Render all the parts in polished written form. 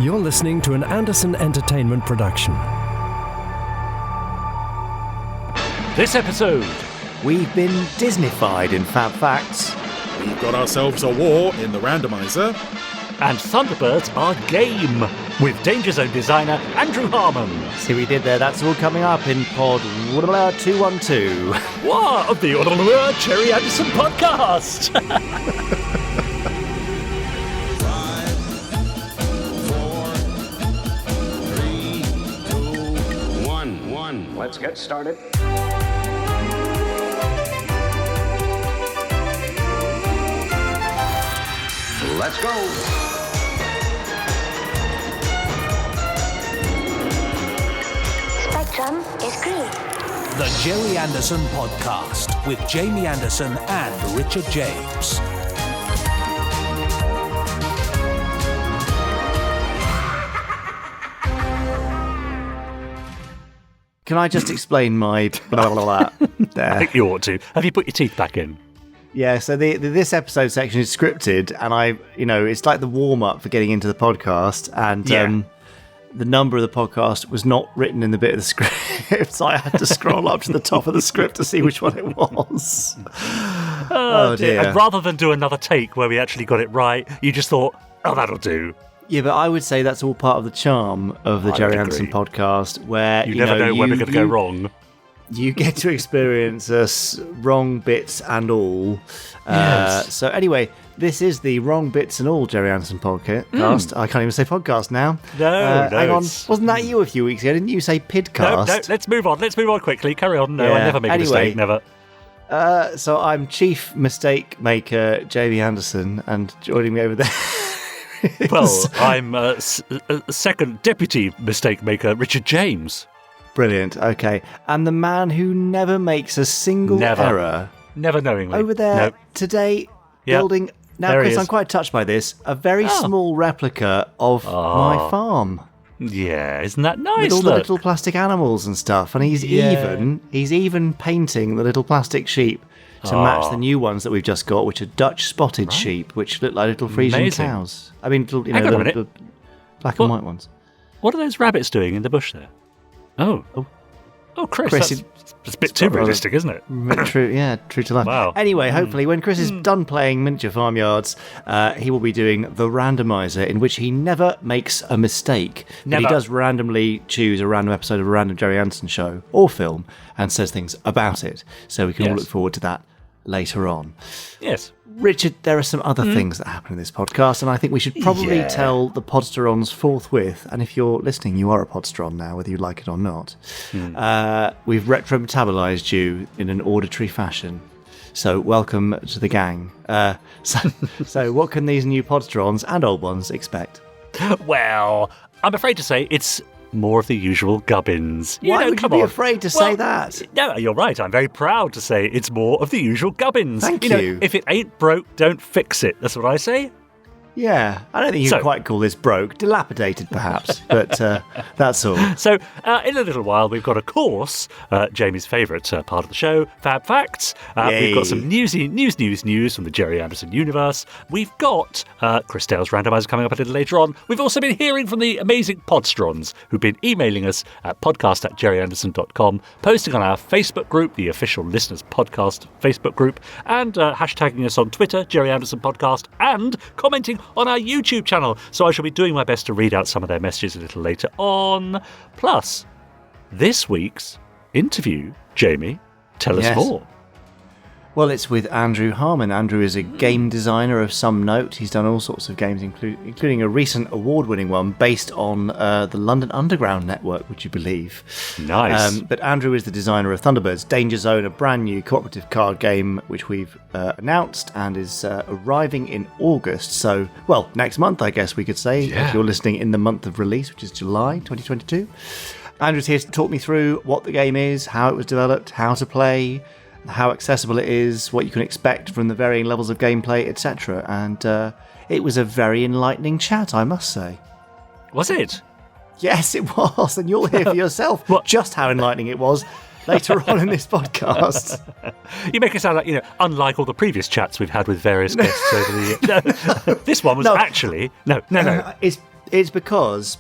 You're listening to an Anderson Entertainment production. This episode, we've been Disneyfied in FAB Facts. We've got ourselves a war in the Randomiser. And Thunderbirds are game with Danger Zone designer Andrew Harman. See what we did there? That's all coming up in Pod 212. What? Of the Gerry Anderson Podcast. 5, 4, 3, 2, 1. Let's get started. Let's go. Spectrum is green. The Gerry Anderson Podcast with Jamie Anderson and Richard James. Can I just explain my blah, blah, blah, there? I think you ought to. Have you put your teeth back in? Yeah, so this episode section is scripted, and it's like the warm-up for getting into the podcast, and the number of the podcast was not written in the bit of the script, so I had to scroll up to the top of the script to see which one it was. Oh dear. And rather than do another take where we actually got it right, you just thought, oh, that'll do. Yeah, but I would say that's all part of the charm of the Gerry Anderson podcast, where you never know when we're going to go wrong. You get to experience us wrong bits and all. Yes. So anyway, this is the Wrong Bits and All Gerry Anderson podcast. I can't even say podcast now. No, hang on. Wasn't that you a few weeks ago? Didn't you say pidcast? No, let's move on. Let's move on quickly. Carry on. No, I never make a mistake. Never. So I'm Chief Mistake Maker Jamie Anderson, and joining me over there... Well, I'm Second Deputy Mistake Maker Richard James. Brilliant, okay. And the man who never makes a single error. Never knowingly. Over there today, building... Now, there Chris, I'm quite touched by this. A very small replica of my farm. Yeah, isn't that nice? With all the little plastic animals and stuff. And he's even painting the little plastic sheep to match the new ones that we've just got, which are Dutch spotted sheep, which look like little Frisian cows. I mean, Hang on a minute. The black and white ones. What are those rabbits doing in the bush there? Oh, Chris, that's a bit too realistic, isn't it? True to life. Wow. Anyway, hopefully, when Chris is done playing miniature farmyards, he will be doing the Randomiser, in which he never makes a mistake. But he does randomly choose a random episode of a random Gerry Anderson show or film and says things about it. So we can all look forward to that later on. Yes. Richard, there are some other things that happen in this podcast, and I think we should probably tell the Podsterons forthwith. And if you're listening, you are a Podsteron now, whether you like it or not. We've retro-metabolized you in an auditory fashion. So welcome to the gang. So what can these new Podsterons and old ones expect? Well, I'm afraid to say it's more of the usual gubbins. Why would you be afraid to say that? No, you're right. I'm very proud to say it's more of the usual gubbins. Thank you. If it ain't broke, don't fix it. That's what I say. Yeah, I don't think you can quite call this broke. Dilapidated, perhaps, but that's all. So, in a little while, we've got, of course, Jamie's favourite part of the show, FAB Facts. We've got some news from the Gerry Anderson universe. We've got Chris Dale's Randomiser coming up a little later on. We've also been hearing from the amazing Podsterons, who've been emailing us at podcast@gerryanderson.com, posting on our Facebook group, the official Listeners Podcast Facebook group, and hashtagging us on Twitter, Gerry Anderson Podcast, and commenting on our YouTube channel. So I shall be doing my best to read out some of their messages a little later on. Plus, this week's interview, Jamie, tell us more. Well, it's with Andrew Harman. Andrew is a game designer of some note. He's done all sorts of games, including a recent award-winning one based on the London Underground network, would you believe? Nice. But Andrew is the designer of Thunderbirds, Danger Zone, a brand new cooperative card game, which we've announced and is arriving in August. So, well, next month, I guess we could say, if you're listening in the month of release, which is July 2022. Andrew's here to talk me through what the game is, how it was developed, how to play, how accessible it is, what you can expect from the varying levels of gameplay, etc. And it was a very enlightening chat, I must say. Was it? Yes, it was. And you'll hear for yourself just how enlightening it was later on in this podcast. You make it sound like, unlike all the previous chats we've had with various guests over the years. No, this one was actually... No. It's because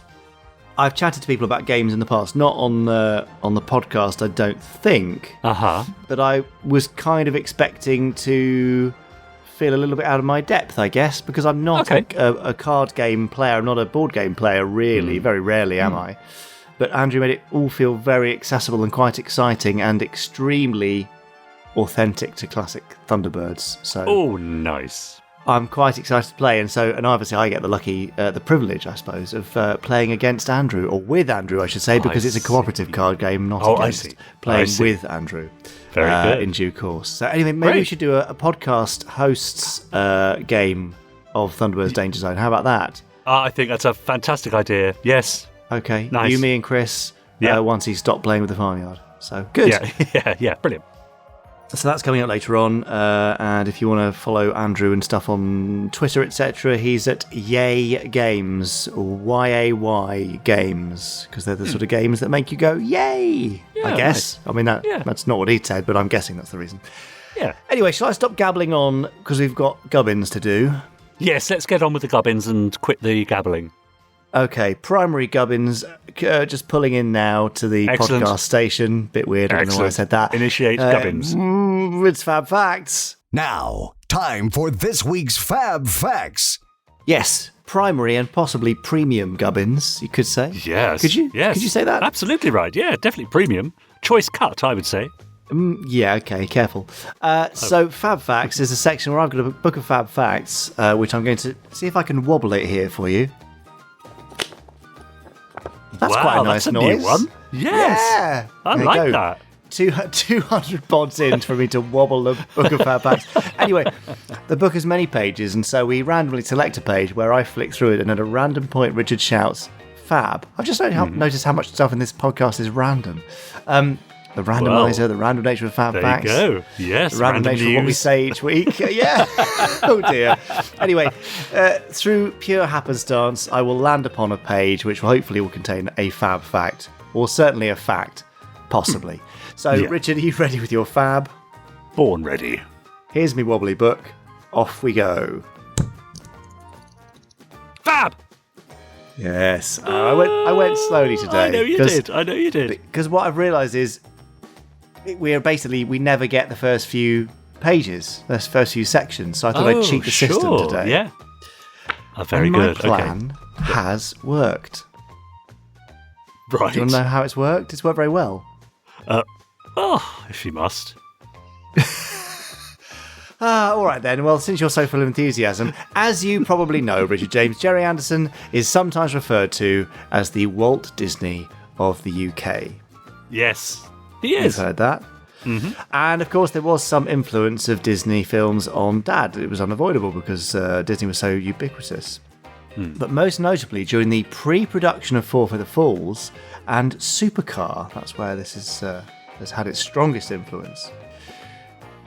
I've chatted to people about games in the past, not on the podcast, I don't think. But I was kind of expecting to feel a little bit out of my depth, I guess, because I'm not a card game player. I'm not a board game player, really. Very rarely am I. But Andrew made it all feel very accessible and quite exciting and extremely authentic to classic Thunderbirds. So, nice. I'm quite excited to play, and obviously I get the privilege, I suppose, of playing against Andrew, or with Andrew, I should say, because it's a cooperative card game, not against. Playing with Andrew. Very good. In due course. So anyway, maybe we should do a podcast hosts game of Thunderbirds Danger Zone. How about that? I think that's a fantastic idea. Yes. Okay. Nice. You, me, and Chris. Once he's stopped playing with the farmyard. So good. Yeah. Brilliant. So that's coming up later on, and if you want to follow Andrew and stuff on Twitter, etc., he's at Yay Games, YAY Games, because they're the sort of games that make you go, yay, I guess. Nice. I mean, that's not what he said, but I'm guessing that's the reason. Yeah. Anyway, shall I stop gabbling on, because we've got gubbins to do? Yes, let's get on with the gubbins and quit the gabbling. Okay, primary gubbins, just pulling in now to the podcast station. Bit weird, I don't know why I said that. Initiate gubbins. It's Fab Facts. Now, time for this week's Fab Facts. Yes, primary and possibly premium gubbins, you could say. Yes. Could you? Yes. Could you say that? Absolutely right. Yeah, definitely premium. Choice cut, I would say. Yeah, okay, careful. So Fab Facts is a section where I've got a book of Fab Facts, which I'm going to see if I can wobble it here for you. That's quite a nice noise. New one. Yes. Yeah. I like that. 200 pods in for me to wobble the book of Fab Facts. Anyway, the book has many pages, and so we randomly select a page where I flick through it, and at a random point, Richard shouts, Fab. I've just noticed how much stuff in this podcast is random. The randomiser, the random nature of Fab Facts. There you go. Yes, the random nature of what we say each week. Yeah. Oh, dear. Anyway, through pure happenstance, I will land upon a page which hopefully will contain a Fab Fact, or certainly a fact, possibly. So, Richard, are you ready with your Fab? Born ready. Here's me wobbly book. Off we go. Fab! Yes. I went slowly today. I know you did. Because what I've realised is we never get the first few pages, the first few sections. So I thought I'd cheat the system today. Yeah. Very good. My plan has worked. Right. Do you want to know how it's worked? It's worked very well. If you must. All right then. Well, since you're so full of enthusiasm, as you probably know, Richard James, Gerry Anderson is sometimes referred to as the Walt Disney of the UK. Yes, he is. You've heard that. Mm-hmm. And of course, there was some influence of Disney films on Dad. It was unavoidable because Disney was so ubiquitous. But most notably, during the pre-production of Four for the Falls and Supercar, that's where this has had its strongest influence.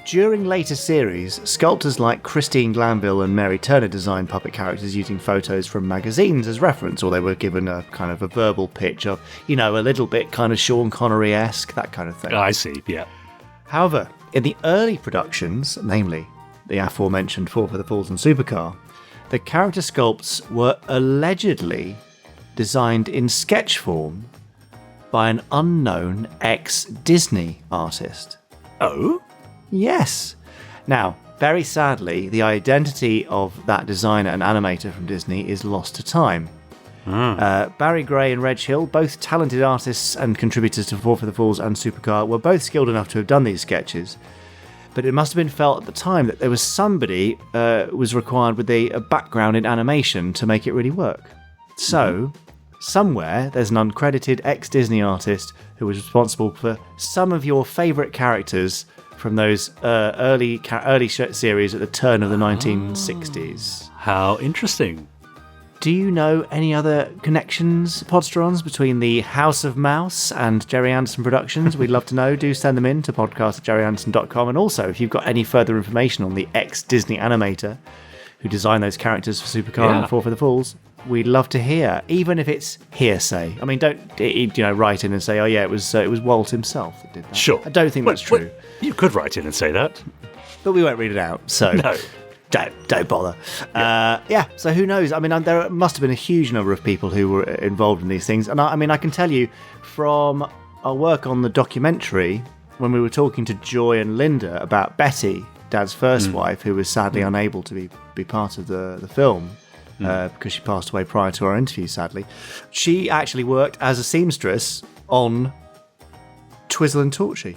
During later series, sculptors like Christine Glanville and Mary Turner designed puppet characters using photos from magazines as reference, or they were given a kind of a verbal pitch of, a little bit kind of Sean Connery-esque, that kind of thing. I see, yeah. However, in the early productions, namely the aforementioned Four for the Falls and Supercar, the character sculpts were allegedly designed in sketch form by an unknown ex-Disney artist. Oh? Yes. Now, very sadly, the identity of that designer and animator from Disney is lost to time. Barry Gray and Reg Hill, both talented artists and contributors to Four for the Falls and Supercar, were both skilled enough to have done these sketches. But it must have been felt at the time that there was somebody was required with a background in animation to make it really work. So, somewhere, there's an uncredited ex-Disney artist who was responsible for some of your favourite characters from those early series at the turn of the 1960s. How interesting. Do you know any other connections, Podsterons, between the House of Mouse and Gerry Anderson Productions? We'd love to know. Do send them in to podcast@gerryanderson.com. And also, if you've got any further information on the ex-Disney animator who designed those characters for Supercar and Four for the Falls, we'd love to hear, even if it's hearsay. I mean, don't write in and say, it was Walt himself that did that. Sure. I don't think that's true. You could write in and say that. But we won't read it out, so... No. don't bother. So who knows? I mean, there must have been a huge number of people who were involved in these things. And I can tell you from our work on the documentary, when we were talking to Joy and Linda about Betty, Dad's first wife, who was sadly unable to be part of the film because she passed away prior to our interview, sadly. She actually worked as a seamstress on Twizzle and Torchy,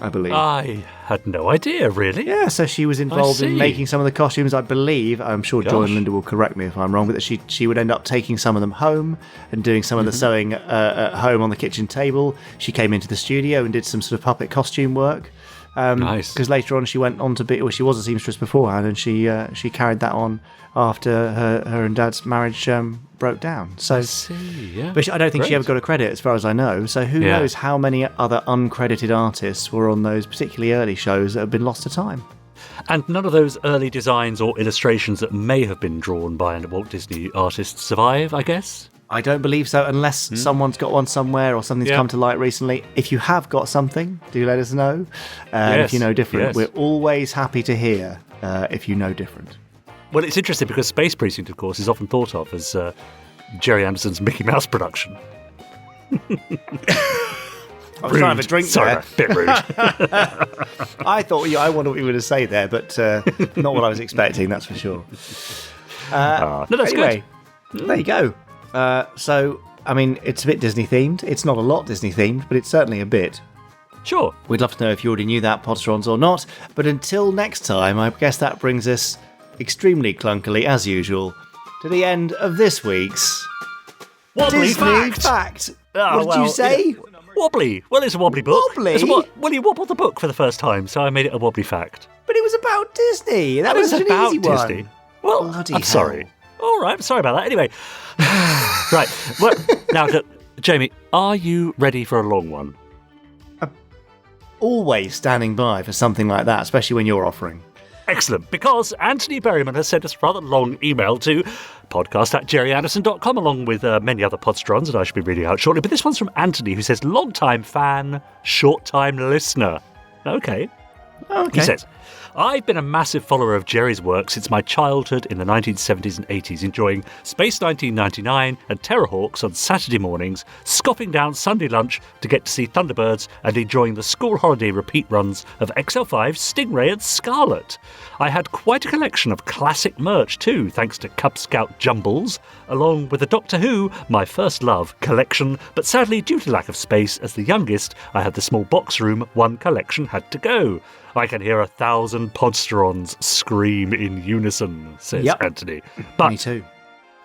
I believe. I had no idea, really. Yeah, so she was involved in making some of the costumes, I believe. I'm sure Joy and Linda will correct me if I'm wrong, but that she would end up taking some of them home and doing some of the sewing at home on the kitchen table. She came into the studio and did some sort of puppet costume work. Nice. Because later on she went on to be... Well, she was a seamstress beforehand, and she carried that on after her and Dad's marriage broke down. So, I see, yeah. But I don't think she ever got a credit, as far as I know. So who knows how many other uncredited artists were on those particularly early shows that have been lost to time. And none of those early designs or illustrations that may have been drawn by a Walt Disney artist survive, I guess? I don't believe so, unless someone's got one somewhere or something's come to light recently. If you have got something, do let us know. If you know different, we're always happy to hear if you know different. Well, it's interesting because Space Precinct, of course, is often thought of as Gerry Anderson's Mickey Mouse production. I was trying to have a drink Sorry, there. a bit rude. I thought, I wonder what you were going to say there, but not what I was expecting, that's for sure. No, that's anyway, good. There you go. So, I mean, it's a bit Disney themed. It's not a lot Disney themed, but it's certainly a bit. Sure. We'd love to know if you already knew that, Podsterons or not. But until next time, I guess that brings us extremely clunkily, as usual, to the end of this week's Wobbly Disney fact. What did you say? Wobbly. Well, it's a wobbly book. Wobbly? Well, you wobbled the book for the first time, so I made it a wobbly fact. But it was about Disney. That was an about easy Disney. one. Well, Bloody I'm hell. sorry. All right, I'm sorry about that. Anyway, right. Well, now, Jamie, are you ready for a long one? Always standing by for something like that, especially when you're offering. Excellent, because Anthony Berryman has sent us a rather long email to podcast@gerryanderson.com, along with many other Podsterons that I should be reading out shortly. But this one's from Anthony, who says, long-time fan, short-time listener. Okay. He says, I've been a massive follower of Gerry's work since my childhood in the 1970s and 80s, enjoying Space 1999 and Terrorhawks on Saturday mornings, scoffing down Sunday lunch to get to see Thunderbirds, and enjoying the school holiday repeat runs of XL5, Stingray and Scarlet. I had quite a collection of classic merch too, thanks to Cub Scout Jumbles, along with the Doctor Who, my first love, collection, but sadly due to lack of space as the youngest, I had the small box room one collection had to go. I can hear 1,000 Podsterons scream in unison, says Anthony. But me too.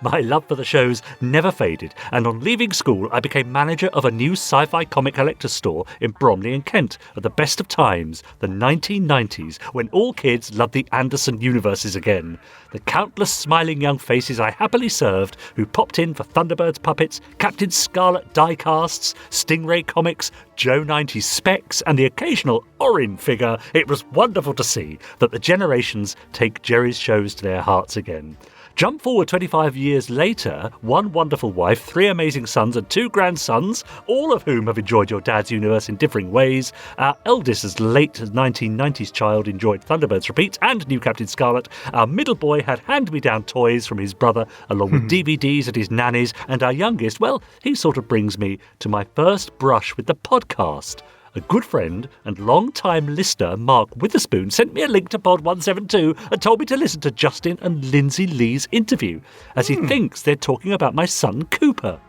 my love for the shows never faded, and on leaving school I became manager of a new sci-fi comic collector's store in Bromley in Kent at the best of times, the 1990s, when all kids loved the Anderson universes again. The countless smiling young faces I happily served, who popped in for Thunderbirds puppets, Captain Scarlet diecasts, Stingray comics, Joe 90 specs, and the occasional Orin figure, it was wonderful to see that the generations take Gerry's shows to their hearts again. Jump forward 25 years later, one wonderful wife, 3 amazing sons and 2 grandsons, all of whom have enjoyed your dad's universe in differing ways. Our eldest, as late as 1990s child, enjoyed Thunderbirds repeats and New Captain Scarlet. Our middle boy had hand-me-down toys from his brother, along with DVDs at his nanny's. And our youngest, well, he sort of brings me to my first brush with the podcast. A good friend and long-time listener, Mark Witherspoon, sent me a link to Pod 172 and told me to listen to Justin and Lindsay Lee's interview, as he thinks they're talking about my son Cooper.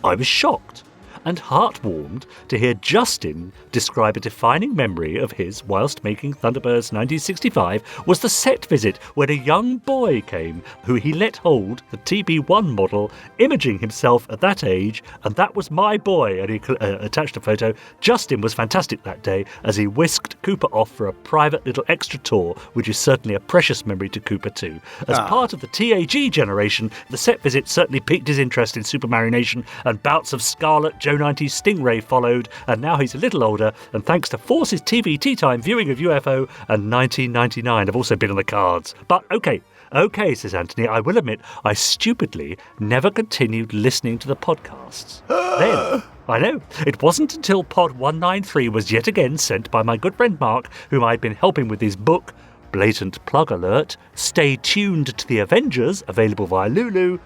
I was shocked and heart-warmed to hear Justin describe a defining memory of his whilst making Thunderbirds 1965 was the set visit when a young boy came who he let hold the TB1 model, imaging himself at that age, and that was my boy, and he attached a photo. Justin was fantastic that day as he whisked Cooper off for a private little extra tour, which is certainly a precious memory to Cooper too. As part of the TAG generation, the set visit certainly piqued his interest in Super Mario Nation, and bouts of Scarlet, Joe 90 Stingray followed, and now he's a little older, and thanks to Force's TV Tea Time viewing of UFO and 1999 have also been on the cards. But okay, says Anthony, I will admit I stupidly never continued listening to the podcasts. Then, I know, it wasn't until Pod 193 was yet again sent by my good friend Mark, whom I'd been helping with his book, blatant plug alert, stay tuned to the Avengers, available via Lulu.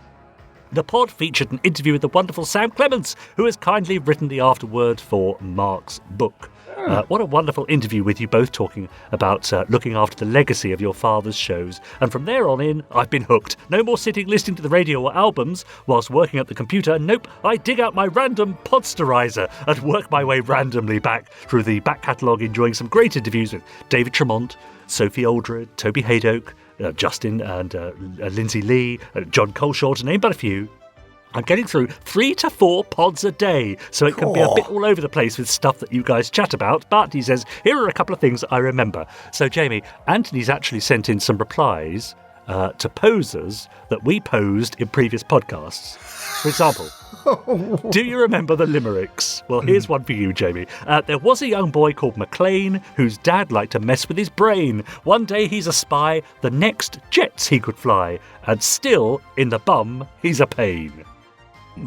The pod featured an interview with the wonderful Sam Clements, who has kindly written the afterword for Mark's book. What a wonderful interview with you both talking about looking after the legacy of your father's shows. And from there on in, I've been hooked. No more sitting listening to the radio or albums whilst working at the computer. Nope, I dig out my random Podsterizer and work my way randomly back through the back catalogue, enjoying some great interviews with David Tremont, Sophie Aldred, Toby Haydock, Justin and Lindsay Lee, John Coleshaw, to name but a few. I'm getting through 3 to 4 pods a day, so it can be a bit all over the place with stuff that you guys chat about, but he says, here are a couple of things I remember. So, Jamie, Anthony's actually sent in some replies to posers that we posed in previous podcasts. For example, do you remember the limericks? Well, here's one for you, Jamie. There was a young boy called McLean whose dad liked to mess with his brain. One day he's a spy, the next jets he could fly, and still, in the bum, he's a pain.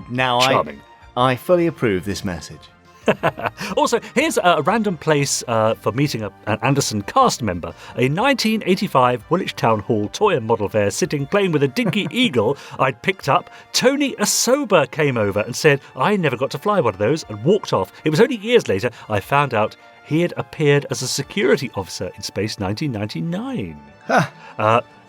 Now, Charming. I fully approve this message. Also, here's a random place for meeting an Anderson cast member. A 1985 Woolwich Town Hall toy and model fair, sitting playing with a dinky eagle I'd picked up. Tony Asoba came over and said I never got to fly one of those and walked off. It was only years later I found out he had appeared as a security officer in Space 1999.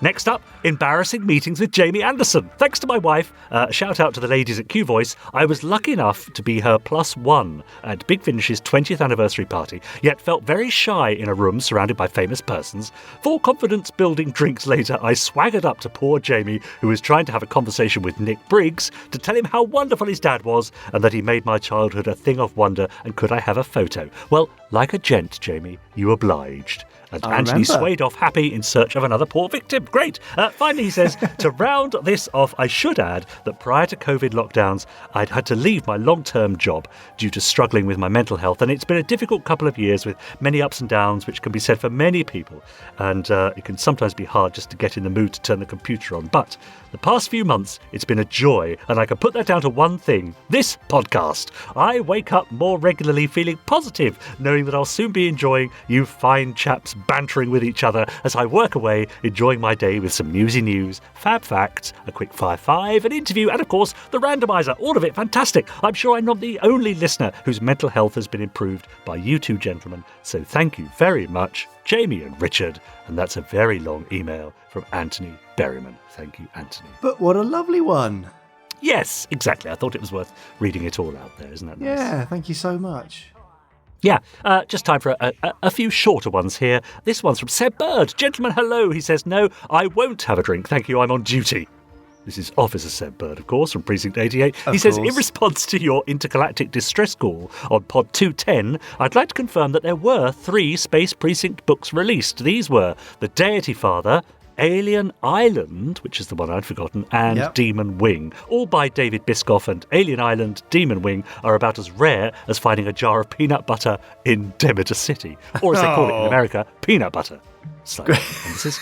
Next up, embarrassing meetings with Jamie Anderson. Thanks to my wife, shout out to the ladies at Q Voice, I was lucky enough to be her +1 at Big Finish's 20th anniversary party, yet felt very shy in a room surrounded by famous persons. 4 confidence-building drinks later, I swaggered up to poor Jamie, who was trying to have a conversation with Nick Briggs, to tell him how wonderful his dad was and that he made my childhood a thing of wonder, and could I have a photo? Well, like a gent, Jamie, you obliged. And Anthony swayed off happy in search of another poor victim. Great. Finally, he says, to round this off, I should add that prior to COVID lockdowns, I'd had to leave my long-term job due to struggling with my mental health. And it's been a difficult couple of years with many ups and downs, which can be said for many people. And it can sometimes be hard just to get in the mood to turn the computer on. But the past few months, it's been a joy. And I can put that down to one thing, this podcast. I wake up more regularly feeling positive, knowing that I'll soon be enjoying you fine chaps bantering with each other as I work away, enjoying my day with some newsy news, fab facts, a quick 5-5, an interview, and of course, the randomizer. All of it fantastic. I'm sure I'm not the only listener whose mental health has been improved by you two gentlemen. So thank you very much, Jamie and Richard. And that's a very long email from Anthony Berryman. Thank you, Anthony. But what a lovely one. Yes, exactly. I thought it was worth reading it all out there, isn't that nice? Yeah, thank you so much. Yeah, just time for a few shorter ones here. This one's from Seb Bird. Gentlemen, hello. He says, no, I won't have a drink. Thank you, I'm on duty. This is Officer Seb Bird, of course, from Precinct 88. He says, in response to your intergalactic distress call on Pod 210, I'd like to confirm that there were 3 Space Precinct books released. These were The Deity Father, Alien Island, which is the one I'd forgotten, and Demon Wing, all by David Biscoff. And Alien Island, Demon Wing are about as rare as finding a jar of peanut butter in Demeter City, or as they call it in America, peanut butter. Slightly emphasis.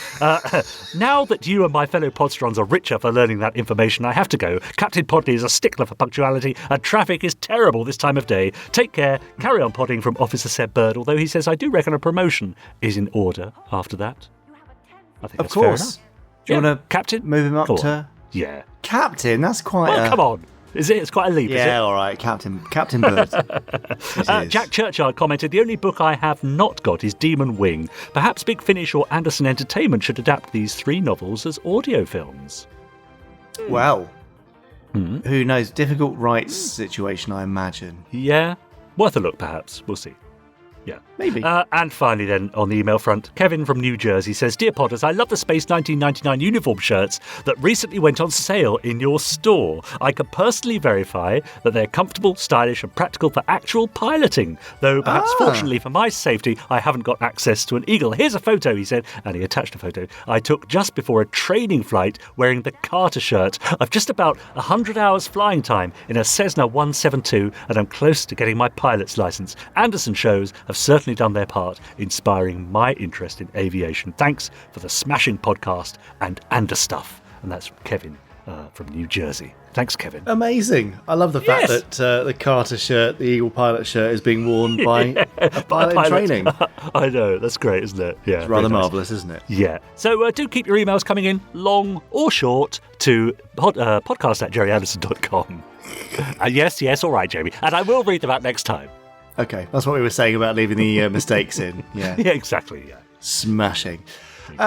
Now that you and my fellow Podsterons are richer for learning that information, I have to go. Captain Podley is a stickler for punctuality, and traffic is terrible this time of day. Take care. Carry on podding from Officer Seb Bird, although he says I do reckon a promotion is in order after that. I think that's fair enough. Do you want to Captain? Move him up to... Yeah. Captain? That's quite Well, come on. Is it? It's quite a leap, is it? Yeah, all right. Captain Bird. Jack Churchyard commented, the only book I have not got is Demon Wing. Perhaps Big Finish or Anderson Entertainment should adapt these 3 novels as audio films. Well, who knows? Difficult rights situation, I imagine. Yeah. Worth a look, perhaps. We'll see. Yeah. Maybe. And finally then, on the email front, Kevin from New Jersey says, Dear Podders, I love the Space 1999 uniform shirts that recently went on sale in your store. I can personally verify that they're comfortable, stylish and practical for actual piloting, though perhaps fortunately for my safety, I haven't got access to an Eagle. Here's a photo, he said, and he attached a photo I took just before a training flight wearing the Carter shirt. I've just about 100 hours flying time in a Cessna 172 and I'm close to getting my pilot's license. Anderson shows have certainly done their part, inspiring my interest in aviation. Thanks for the smashing podcast and Stuff. And that's from Kevin from New Jersey. Thanks, Kevin. Amazing. I love the fact that the Carter shirt, the Eagle pilot shirt, is being worn by a pilot in training. I know. That's great, isn't it? Yeah. It's rather marvellous, isn't it? Yeah. So do keep your emails coming in, long or short, to podcast@gerryanderson.com. Yes, all right, Jamie. And I will read them out next time. Okay, that's what we were saying about leaving the mistakes in. Yeah. Yeah, exactly. Yeah. Smashing.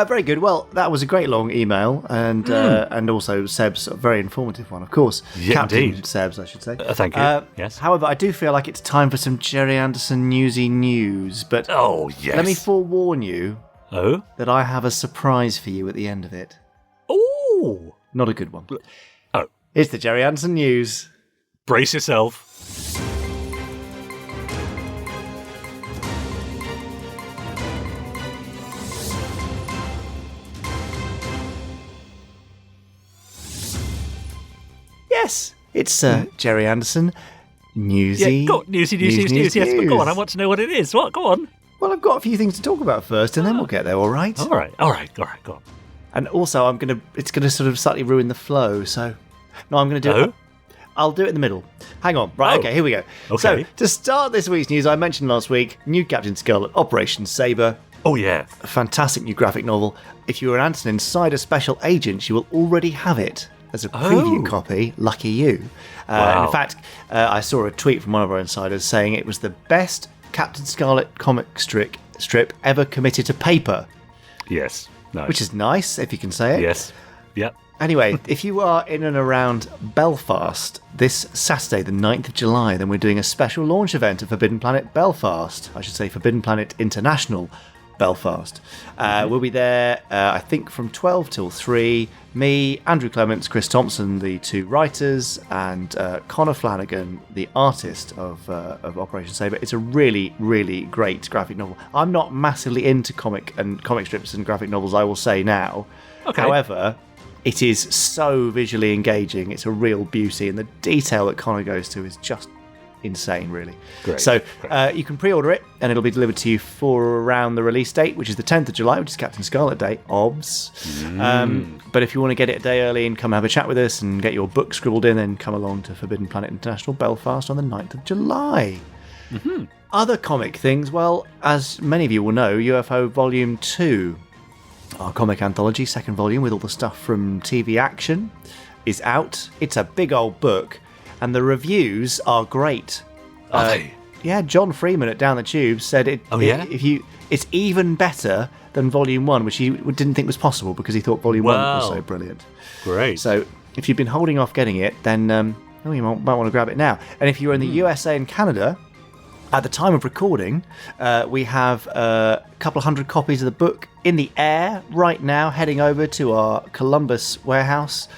Very good. Well, that was a great long email, and also Seb's a very informative one, of course. Yeah, Captain indeed. Seb's, I should say. Thank you. Yes. However, I do feel like it's time for some Gerry Anderson newsy news, but let me forewarn you that I have a surprise for you at the end of it. Oh! Not a good one. Oh. It's the Gerry Anderson news. Brace yourself. Yes, it's Gerry Anderson newsy. Yeah, news. Yes, but go on. I want to know what it is. What? Go on. Well, I've got a few things to talk about first, and then we'll get there. All right. All right. Go on. And also, it's gonna sort of slightly ruin the flow. So, no, I'm gonna do it. I'll do it in the middle. Hang on. Right. Okay. Here we go. Okay. So, to start this week's news, I mentioned last week, new Captain Scarlet, Operation Sabre. Oh yeah. A fantastic new graphic novel. If you're an Anderson Insider special agent, you will already have it as a preview copy. Lucky you. Wow. In fact, I saw a tweet from one of our insiders saying it was the best Captain Scarlet comic strip ever committed to paper. Yes. Nice. Which is nice, if you can say it. Yes. Yep. Anyway, if you are in and around Belfast this Saturday, the 9th of July, then we're doing a special launch event of Forbidden Planet Belfast. I should say Forbidden Planet International Belfast. We'll be there, I think, from 12 till 3. Me, Andrew Clements, Chris Thompson, the two writers, and Connor Flanagan, the artist of Operation Sabre. It's a really, really great graphic novel. I'm not massively into comic strips and graphic novels, I will say now. Okay. However, it is so visually engaging. It's a real beauty, and the detail that Connor goes to is just insane, really. Great. So you can pre-order it, and it'll be delivered to you for around the release date, which is the 10th of July, which is Captain Scarlet Day, obs. But if you want to get it a day early and come have a chat with us and get your book scribbled in, then come along to Forbidden Planet International Belfast on the 9th of July. Mm-hmm. Other comic things, well, as many of you will know, UFO Volume 2, our comic anthology, second volume with all the stuff from TV Action, is out. It's a big old book, and the reviews are great. Are they? Yeah, John Freeman at Down the Tube said it's even better than Volume 1, which he didn't think was possible because he thought Volume 1 was so brilliant. Great. So if you've been holding off getting it, then you might want to grab it now. And if you're in the USA and Canada, at the time of recording, we have a couple of hundred copies of the book in the air right now, heading over to our Columbus warehouse.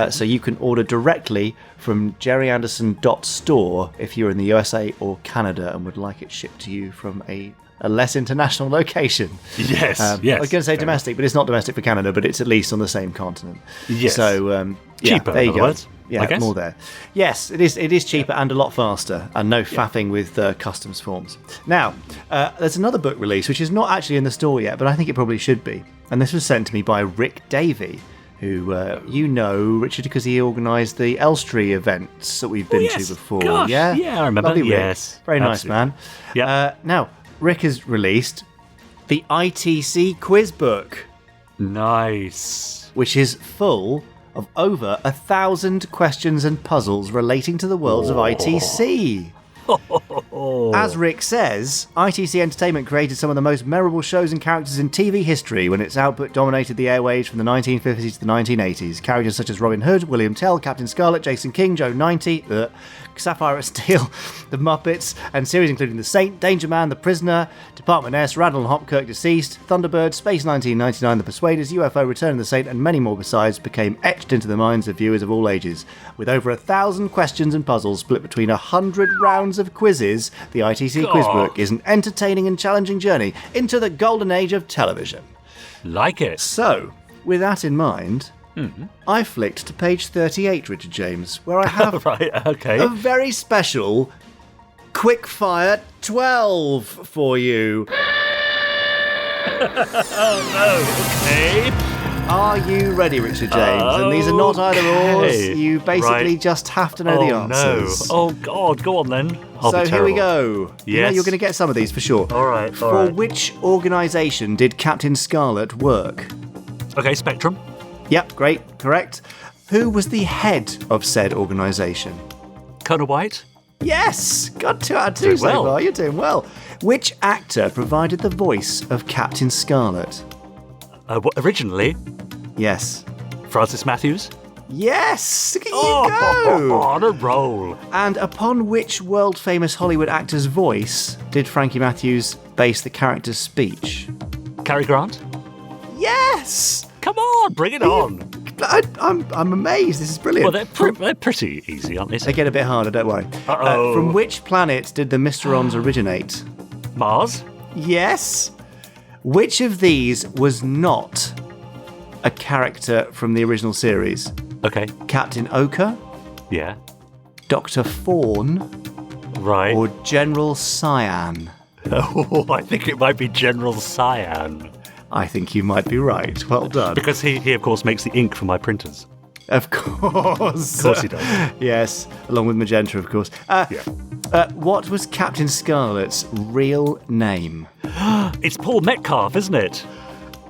So you can order directly from gerryanderson.store if you're in the USA or Canada and would like it shipped to you from a less international location. Yes, I yes. was going to say domestic, but it's not domestic for Canada, but it's at least on the same continent. Yes. So, cheaper, there you in other go. words, Yeah, more there. Yes, it is cheaper and a lot faster, and no faffing with customs forms. Now, there's another book release, which is not actually in the store yet, but I think it probably should be. And this was sent to me by Rick Davy, who you know, Richard, because he organised the Elstree events that we've been to before. Gosh, yeah, I remember. Lovely Rick. Yes, very absolutely. nice man. Yeah. Now, Rick has released the ITC quiz book. Nice. Which is full of over 1,000 questions and puzzles relating to the worlds of ITC. As Rick says, ITC Entertainment created some of the most memorable shows and characters in TV history when its output dominated the airwaves from the 1950s to the 1980s. Characters such as Robin Hood, William Tell, Captain Scarlet, Jason King, Joe 90, Sapphire Steel, The Muppets, and series including The Saint, Danger Man, The Prisoner, Department S, Randall and Hopkirk Deceased, Thunderbirds, Space 1999, The Persuaders, UFO Return of the Saint, and many more besides became etched into the minds of viewers of all ages. With over 1,000 questions and puzzles split between 100 rounds of quizzes, the ITC quiz book is an entertaining and challenging journey into the golden age of television. Like it. So, with that in mind, I flicked to page 38, Richard James, where I have a very special Quickfire 12 for you. Oh no, okay. Are you ready, Richard James? And these are not either-ors. You basically just have to know the answers. No. Oh, God. Go on, then. So here we go. Yes. You know you're going to get some of these for sure. All right. For which organisation did Captain Scarlet work? Okay, Spectrum. Yep, great, correct. Who was the head of said organisation? Colonel White. Yes, got 2 out of 2 so far. You're doing well. Which actor provided the voice of Captain Scarlet? Originally, Yes. Francis Matthews. Yes! Look at you go! On a roll. And upon which world-famous Hollywood actor's voice did Frankie Matthews base the character's speech? Cary Grant. Yes! Come on, bring it on. I'm amazed. This is brilliant. Well, they're pretty easy, aren't they? They get a bit harder, don't worry. Uh-oh. From which planet did the mysterons originate? Mars. Yes. Which of these was not a character from the original series? Okay. Captain Ochre, Yeah. Dr. Fawn, Right. or General Cyan? Oh, I think it might be General Cyan. I think you might be right. Well done. Because he of course, makes the ink for my printers. Of course. Of course he does. Yes, along with Magenta, of course. What was Captain Scarlet's real name? It's Paul Metcalf, isn't it?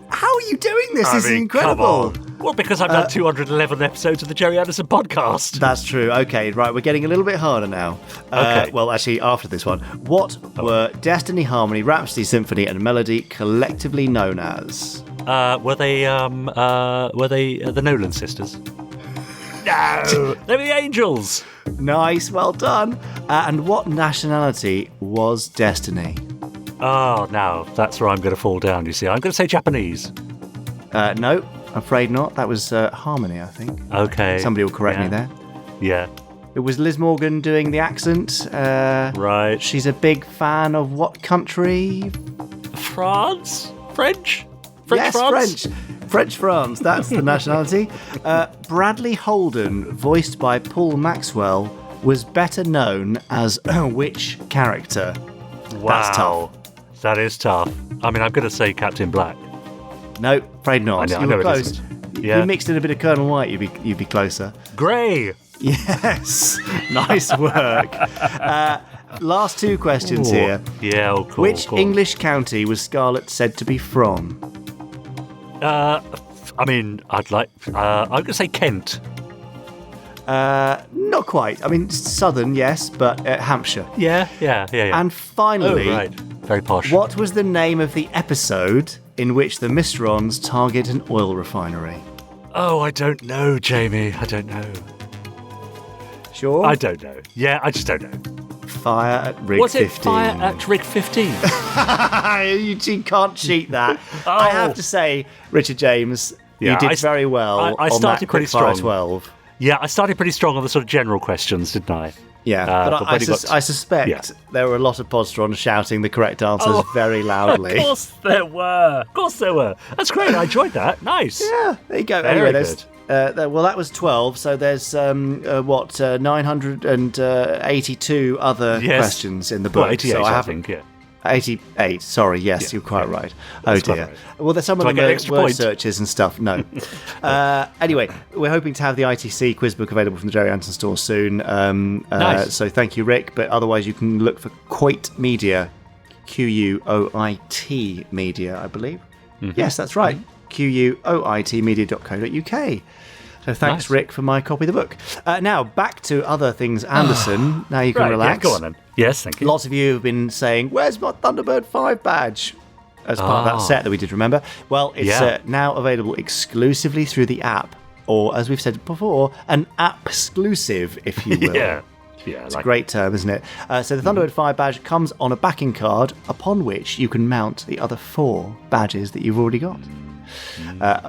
How are you doing this? This is incredible. Come on. Well, because I've done 211 episodes of the Gerry Anderson Podcast. That's true. Okay, right. We're getting a little bit harder now. Okay. Well, actually, after this one. What were Destiny, Harmony, Rhapsody, Symphony, and Melody collectively known as? Were they the Nolan sisters? No! They were the Angels! Nice. Well done. And what nationality was Destiny? Oh, now, that's where I'm going to fall down, you see. I'm going to say Japanese. No, afraid not. That was Harmony, I think. Okay. Somebody will correct me there. Yeah. It was Liz Morgan doing the accent. Right. She's a big fan of what country? France? French? Yes, France? French France. That's the nationality. Bradley Holden, voiced by Paul Maxwell, was better known as which character? Wow. That's tough. That is tough. I mean, I'm going to say Captain Black. No, afraid not. I You know were it close. isn't. If Yeah. you mixed in a bit of Colonel White, you'd be closer. Grey. Yes, nice work. Last 2 questions Ooh. here. Yeah, oh, cool. Which cool. English county was Scarlet said to be from? I mean, I'm going to say Kent. Not quite. I mean, southern, yes, but Hampshire. Yeah. And finally, Oh, right. Very posh. what was the name of the episode in which the Mysterons target an oil refinery? Oh, I don't know, Jamie. I don't know. Sure? I don't know. Yeah, I just don't know. Fire at Rig Was 15. it Fire at Rig 15? You can't cheat that. I have to say, Richard James, Yeah, you did very well I on started that pretty quickfire strong. 12. Yeah, I started pretty strong on the sort of general questions, didn't I? Yeah, but when you got- I suspect Yeah. there were a lot of Podsteron shouting the correct answers very loudly. Of course there were. That's great. I enjoyed that. Nice. Yeah, there you go. Very Anyway, good. well, that was 12, so there's 982 other Yes. questions in the book. Well, 88, so I think, yeah. 88, sorry, yes, Yeah, you're quite yeah. right. Oh That's quite dear. right. Well, there's some Do I of get them an are extra word point? searches and stuff. No. Anyway, we're hoping to have the ITC quiz book available from the Gerry Anderson store soon. Nice. So thank you, Rick. But otherwise, you can look for Quoit Media, Quoit Media, I believe. Mm-hmm. Yes, that's right. Quoitmedia.co.uk. So thanks, Nice. Rick, for my copy of the book. Now, back to other things, Anderson. Now you can Right, relax. Yeah, go on then. Yes, thank you. Lots of you have been saying, where's my Thunderbird 5 badge? As part of that set that we did, remember? Well, it's now available exclusively through the app, or as we've said before, an app-exclusive, if you will. Yeah, It's a great term, isn't it? So the Thunderbird 5 badge comes on a backing card, upon which you can mount the other 4 badges that you've already got.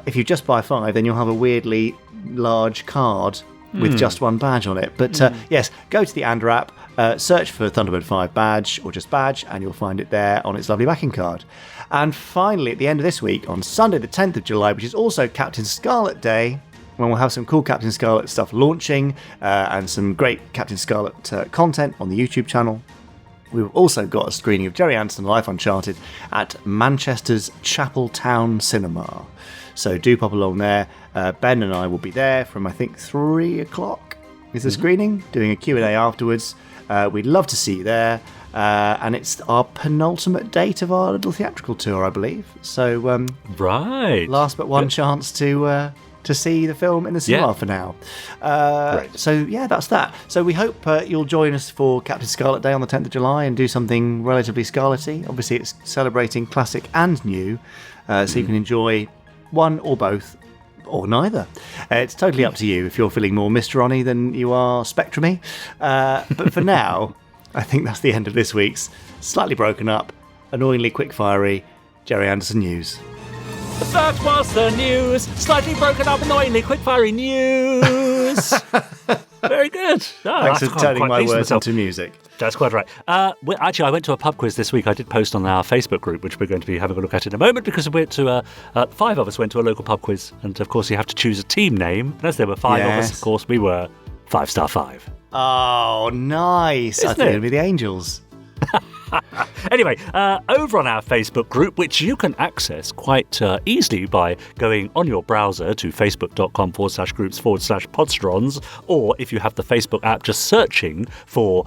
If you just buy 5, then you'll have a weirdly large card with just 1 badge on it. But yes, go to the Android app, search for Thunderbird 5 badge, or just badge, and you'll find it there on its lovely backing card. And finally, at the end of this week, on Sunday the 10th of July, which is also Captain Scarlet Day, when we'll have some cool Captain Scarlet stuff launching, and some great Captain Scarlet content on the YouTube channel, we've also got a screening of Gerry Anderson Life Uncharted at Manchester's Chapel Town Cinema. So do pop along there. Ben and I will be there from, I think, 3 o'clock is the screening, doing a Q&A afterwards. We'd love to see you there. And it's our penultimate date of our little theatrical tour, I believe. So, right. Last but one chance to see the film in the cinema for now. So, yeah, that's that. So we hope you'll join us for Captain Scarlet Day on the 10th of July and do something relatively Scarlet-y. Obviously, it's celebrating classic and new, so you can enjoy one or both, or neither. It's totally up to you if you're feeling more Mysteron-y than you are Spectrum-y. But for now, I think that's the end of this week's slightly broken up, annoyingly quick-fiery Gerry Anderson news. That was the news. Slightly broken up, annoyingly quick-fiery news. Very good. Thanks for turning my words into music. That's quite right. Actually, I went to a pub quiz this week. I did post on our Facebook group, which we're going to be having a look at in a moment, because we went to 5 of us went to a local pub quiz, and of course you have to choose a team name. And as there were 5 of us, of course, we were 5 Star 5. Oh, nice. I think it'll be the Angels. Anyway, over on our Facebook group, which you can access quite easily by going on your browser to facebook.com/groups/Podsterons, or if you have the Facebook app, just searching for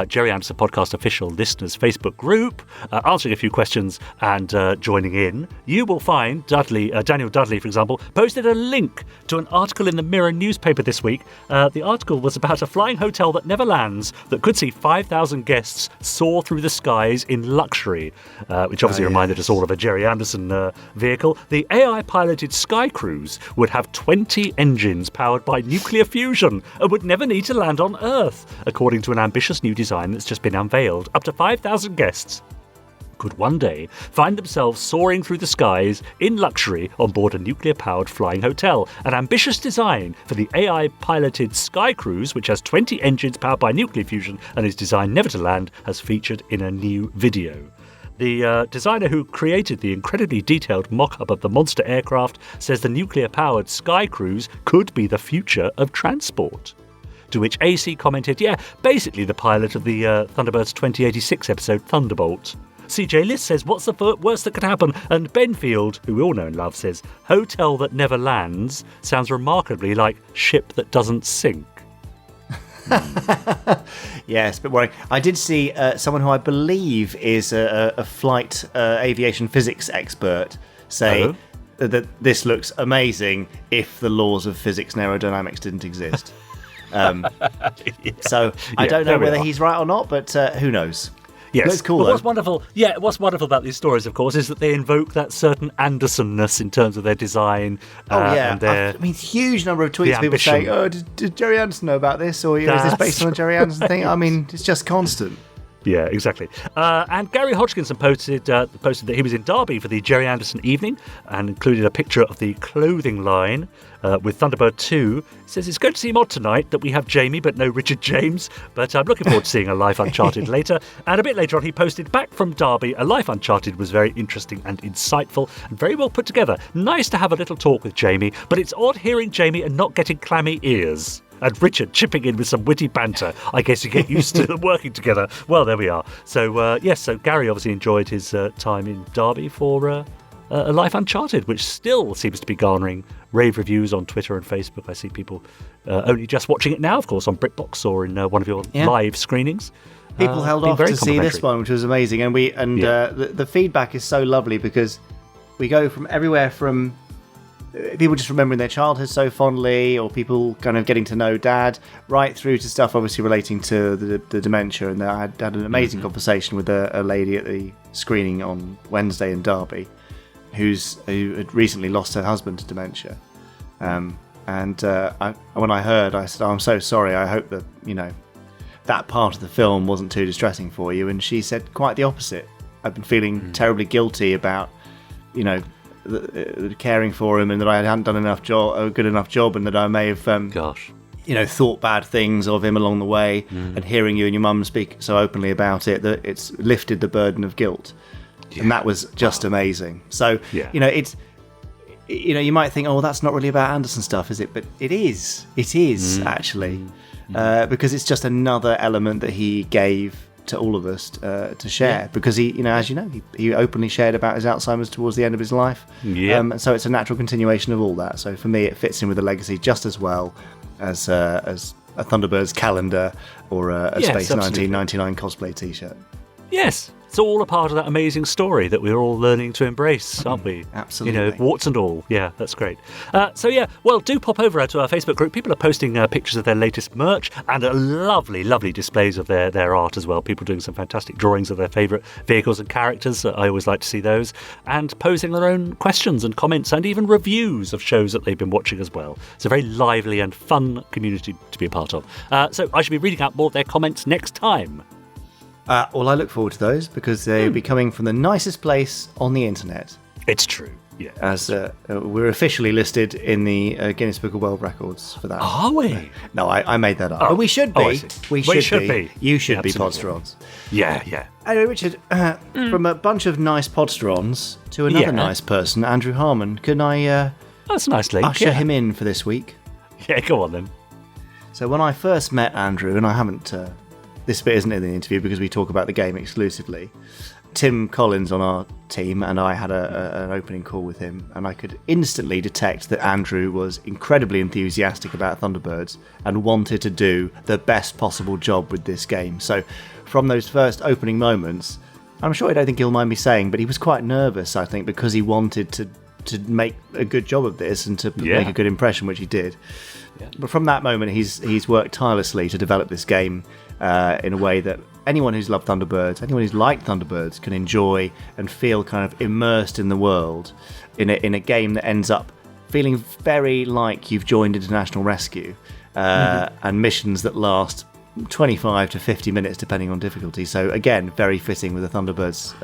Gerry Anderson Podcast Official Listeners Facebook group, answering a few questions and joining in, you will find Daniel Dudley, for example, posted a link to an article in the Mirror newspaper this week. The article was about a flying hotel that never lands that could see 5,000 guests soar through the skies in luxury, which obviously reminded us all of a Gerry Anderson vehicle. The AI-piloted Sky Cruise would have 20 engines powered by nuclear fusion and would never need to land on Earth, according to an ambitious new design that's just been unveiled. Up to 5,000 guests could one day find themselves soaring through the skies in luxury on board a nuclear-powered flying hotel. An ambitious design for the AI-piloted Sky Cruise, which has 20 engines powered by nuclear fusion and is designed never to land, has featured in a new video. The designer who created the incredibly detailed mock-up of the monster aircraft says the nuclear-powered Sky Cruise could be the future of transport. To which AC commented, yeah, basically the pilot of the Thunderbirds 2086 episode Thunderbolt. CJ List says, what's the worst that could happen? And Benfield, who we all know and love, says, hotel that never lands sounds remarkably like ship that doesn't sink. Yes, but worrying. I did see someone who I believe is a flight aviation physics expert say that this looks amazing if the laws of physics and aerodynamics didn't exist. So I don't know whether he's right or not, but who knows? Yes. That's cool. What's wonderful about these stories, of course, is that they invoke that certain Anderson-ness in terms of their design. And their huge number of tweets of people saying, "Oh, did Gerry Anderson know about this?" Or is this based on a Gerry Anderson thing? I mean, it's just constant. Yeah, exactly. And Gary Hodgkinson posted that he was in Derby for the Gerry Anderson evening and included a picture of the clothing line with Thunderbird 2. He says, it's good to see Mod tonight that we have Jamie but no Richard James, but I'm looking forward to seeing a Life Uncharted later. And a bit later on, he posted back from Derby, a Life Uncharted was very interesting and insightful and very well put together. Nice to have a little talk with Jamie, but it's odd hearing Jamie and not getting clammy ears. And Richard chipping in with some witty banter. I guess you get used to them working together. Well, there we are. So, so Gary obviously enjoyed his time in Derby for a Life Uncharted, which still seems to be garnering rave reviews on Twitter and Facebook. I see people only just watching it now, of course, on BritBox or in one of your live screenings. People held off to see this one, which was amazing. And the feedback is so lovely because we go from everywhere from people just remembering their childhood so fondly, or people kind of getting to know Dad, right through to stuff obviously relating to the dementia. And I had an amazing conversation with a lady at the screening on Wednesday in Derby, who had recently lost her husband to dementia. When I heard, I said, I'm so sorry. I hope that that part of the film wasn't too distressing for you. And she said quite the opposite. I've been feeling terribly guilty about caring for him, and that I hadn't done a good enough job, and that I may have thought bad things of him along the way. And hearing you and your mum speak so openly about it, that it's lifted the burden of guilt. And that was just amazing. So it's you might think, oh, that's not really about Anderson stuff, is it? But it is actually, because it's just another element that he gave to all of us to share, because he, as you know, he openly shared about his Alzheimer's towards the end of his life. Yeah. So it's a natural continuation of all that. So for me, it fits in with the legacy just as well as a Thunderbirds calendar or a Space absolutely. 1999 cosplay T-shirt. Yes, it's all a part of that amazing story that we're all learning to embrace, aren't we? Absolutely. Warts and all. Yeah, that's great. Do pop over to our Facebook group. People are posting pictures of their latest merch and lovely, lovely displays of their art as well. People doing some fantastic drawings of their favourite vehicles and characters. I always like to see those. And posing their own questions and comments and even reviews of shows that they've been watching as well. It's a very lively and fun community to be a part of. So I should be reading out more of their comments next time. I look forward to those because they'll be coming from the nicest place on the internet. It's true, yeah. As we're officially listed in the Guinness Book of World Records for that. Are we? No, I made that up. But we should be. I see. We should be. You should be Podsterons. Yeah. Anyway, Richard, from a bunch of nice Podsterons to another nice person, Andrew Harman, can I that's a nice link. usher him in for this week? Yeah, go on then. So when I first met Andrew, and I haven't... this bit isn't in the interview because we talk about the game exclusively. Tim Collins on our team and I had an opening call with him, and I could instantly detect that Andrew was incredibly enthusiastic about Thunderbirds and wanted to do the best possible job with this game. So from those first opening moments, I'm sure I don't think he'll mind me saying, but he was quite nervous, I think, because he wanted to make a good job of this and to make a good impression, which he did. Yeah. But from that moment, he's worked tirelessly to develop this game in a way that anyone who's loved Thunderbirds, anyone who's liked Thunderbirds, can enjoy and feel kind of immersed in the world in a game that ends up feeling very like you've joined International Rescue and missions that last 25 to 50 minutes depending on difficulty. So again, very fitting with the Thunderbirds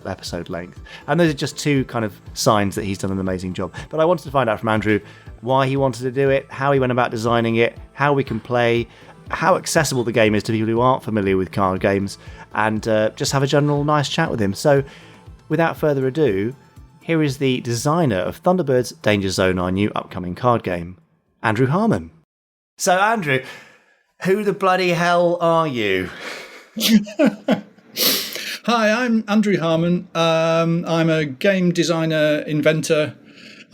episode length. And those are just two kind of signs that he's done an amazing job. But I wanted to find out from Andrew why he wanted to do it, how he went about designing it, how we can play, how accessible the game is to people who aren't familiar with card games, and just have a general nice chat with him. So without further ado, here is the designer of Thunderbirds Danger Zone, our new upcoming card game, Andrew Harman. So Andrew, who the bloody hell are you? Hi, I'm Andrew Harman. I'm a game designer, inventor.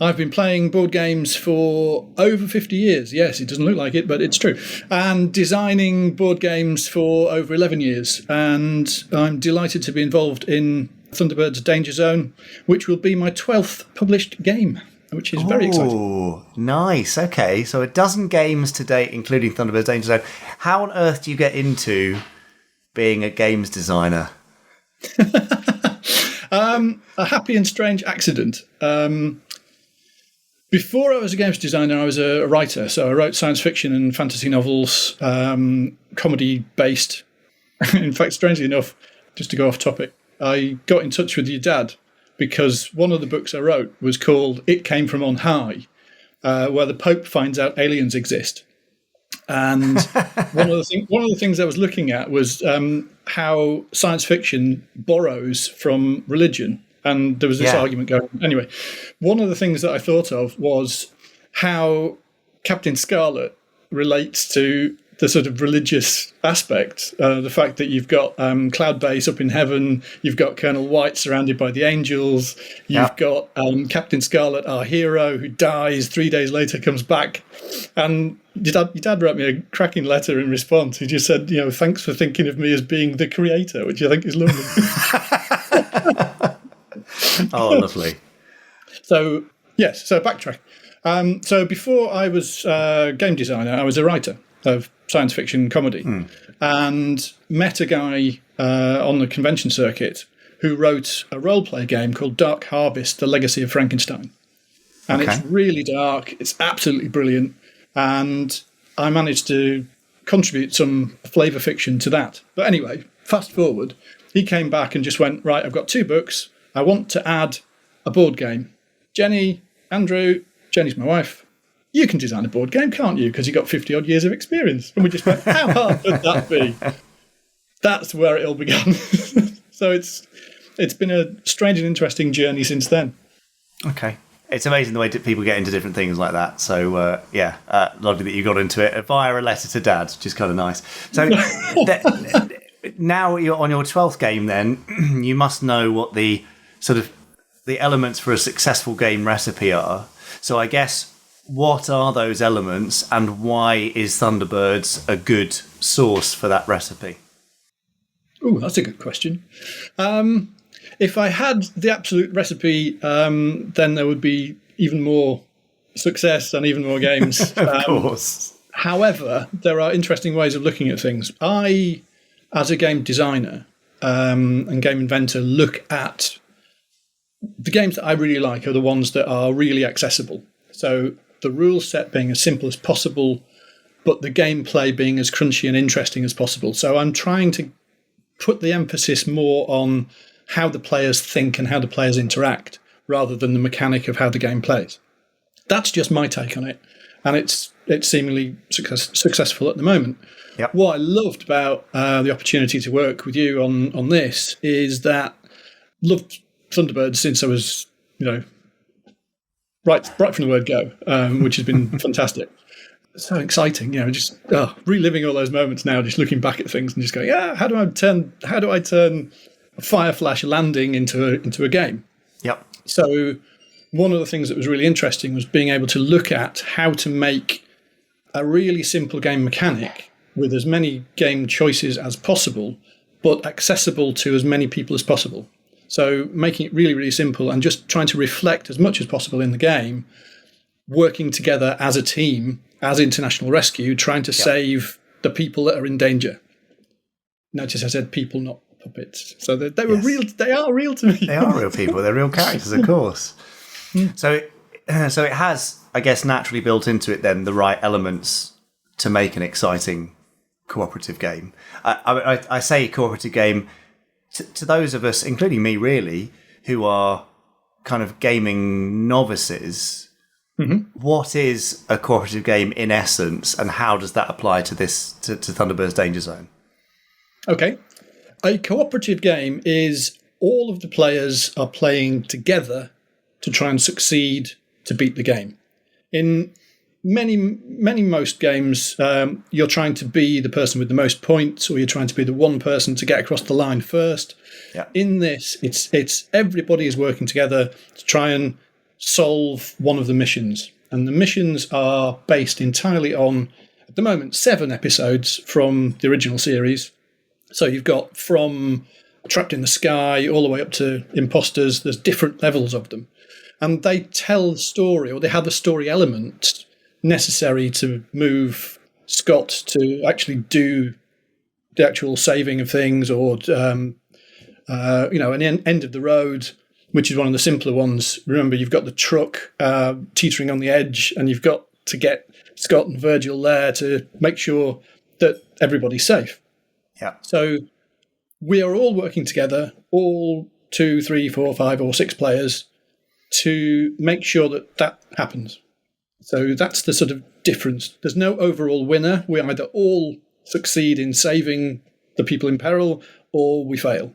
I've been playing board games for over 50 years. Yes, it doesn't look like it, but it's true. And designing board games for over 11 years. And I'm delighted to be involved in Thunderbirds Danger Zone, which will be my 12th published game, which is very exciting. Oh, nice. Okay, so a dozen games to date, including Thunderbirds Danger Zone. How on earth do you get into being a games designer? A happy and strange accident. Before I was a games designer, I was a writer. So I wrote science fiction and fantasy novels, comedy-based. In fact, strangely enough, just to go off topic, I got in touch with your dad because one of the books I wrote was called It Came From On High, where the Pope finds out aliens exist. And one of the things I was looking at was how science fiction borrows from religion. And there was this argument going on. Anyway, one of the things that I thought of was how Captain Scarlet relates to the sort of religious aspect. The fact that you've got Cloud Base up in heaven, you've got Colonel White surrounded by the angels, you've got Captain Scarlet, our hero, who dies, 3 days later comes back. And your dad wrote me a cracking letter in response. He just said, thanks for thinking of me as being the creator, which I think is lovely. Oh, lovely. So backtrack. So before I was a game designer, I was a writer of science fiction comedy and met a guy on the convention circuit who wrote a role-play game called Dark Harvest, The Legacy of Frankenstein. And It's really dark. It's absolutely brilliant. And I managed to contribute some flavour fiction to that. But anyway, fast forward, he came back and just went, right, I've got 2 books. I want to add a board game. Andrew, Jenny's my wife. You can design a board game, can't you? Because you've got 50-odd years of experience. And we just went, how hard could that be? That's where it all began. So it's been a strange and interesting journey since then. Okay. It's amazing the way people get into different things like that. So, lovely that you got into it via a letter to Dad, which is kind of nice. So, now you're on your 12th game, then you must know what the sort of the elements for a successful game recipe are. So I guess, what are those elements, and why is Thunderbirds a good source for that recipe? Oh, that's a good question. If I had the absolute recipe, then there would be even more success and even more games. Of course. However, there are interesting ways of looking at things. I, as a game designer and game inventor, look at the games that I really like are the ones that are really accessible. So the rule set being as simple as possible, but the gameplay being as crunchy and interesting as possible. So I'm trying to put the emphasis more on how the players think and how the players interact, rather than the mechanic of how the game plays. That's just my take on it, and it's seemingly successful at the moment. Yep. What I loved about the opportunity to work with you on this is that loved Thunderbirds since I was, right from the word go, which has been fantastic. So exciting, just reliving all those moments now, just looking back at things and just going, how do I turn a fire flash landing into a game? Yep. So one of the things that was really interesting was being able to look at how to make a really simple game mechanic with as many game choices as possible, but accessible to as many people as possible. So making it really, really simple and just trying to reflect as much as possible in the game, working together as a team, as International Rescue, trying to save the people that are in danger. Notice I said people, not puppets. So they were real. They are real to me. They are real people. They're real characters, of course. So it has, I guess, naturally built into it then the right elements to make an exciting cooperative game. I say cooperative game to those of us, including me, really, who are kind of gaming novices. Mm-hmm. What is a cooperative game in essence, and how does that apply to Thunderbird's Danger Zone? Okay. A cooperative game is all of the players are playing together to try and succeed to beat the game. In most games, you're trying to be the person with the most points, or you're trying to be the one person to get across the line first. Yeah. In this, it's everybody is working together to try and solve one of the missions. And the missions are based entirely on, at the moment, 7 episodes from the original series. So you've got from Trapped in the Sky all the way up to Imposters. There's different levels of them. And they tell the story, or they have a story element necessary to move Scott to actually do the actual saving of things, or an end of the road, which is one of the simpler ones. Remember, you've got the truck teetering on the edge, and you've got to get Scott and Virgil there to make sure that everybody's safe. Yeah. So we are all working together, all 2, 3, 4, 5, or 6 players, to make sure that happens. So that's the sort of difference. There's no overall winner. We either all succeed in saving the people in peril, or we fail.